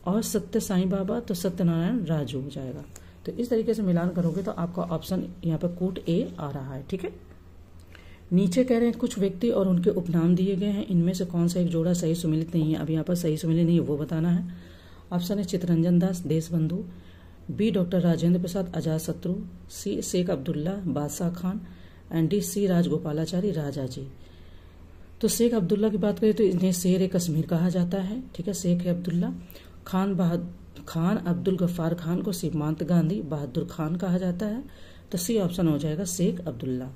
और सत्य साईं बाबा तो सत्यनारायण राजू हो जाएगा। तो इस तरीके से मिलान करोगे तो आपका ऑप्शन यहाँ पे कोट ए आ रहा है। ठीक है, नीचे कह रहे हैं कुछ व्यक्ति और उनके उपनाम दिए गए हैं, इनमें से कौन सा एक जोड़ा सही सुमिलित नहीं है। अब यहाँ पर सही सुमिलित नहीं है वो बताना है। ऑप्शन है Chittaranjan Das Deshbandhu, B doctor Rajendra Prasad Ajatshatru, C Sheikh Abdullah Badshah Khan and D C Rajagopalachari Rajaji. तो शेख अब्दुल्ला की बात करें तो इन्हें शेर ए कश्मीर कहा जाता है। ठीक है, शेख अब्दुल्ला। खान अब्दुल गफ्फार खान को सीमांत गांधी बहादुर खान कहा जाता है। तो सी ऑप्शन हो जाएगा शेख अब्दुल्ला।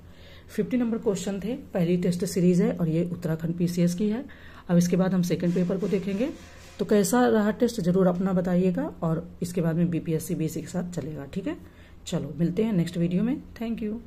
50 नंबर क्वेश्चन थे, पहली टेस्ट सीरीज है और ये उत्तराखंड पीसीएस की है। अब इसके बाद हम सेकंड पेपर को देखेंगे। तो कैसा रहा टेस्ट जरूर अपना बताइएगा और इसके बाद में बीपीएससी बीसी के साथ चलेगा। ठीक है, चलो मिलते हैं नेक्स्ट वीडियो में। Thank you.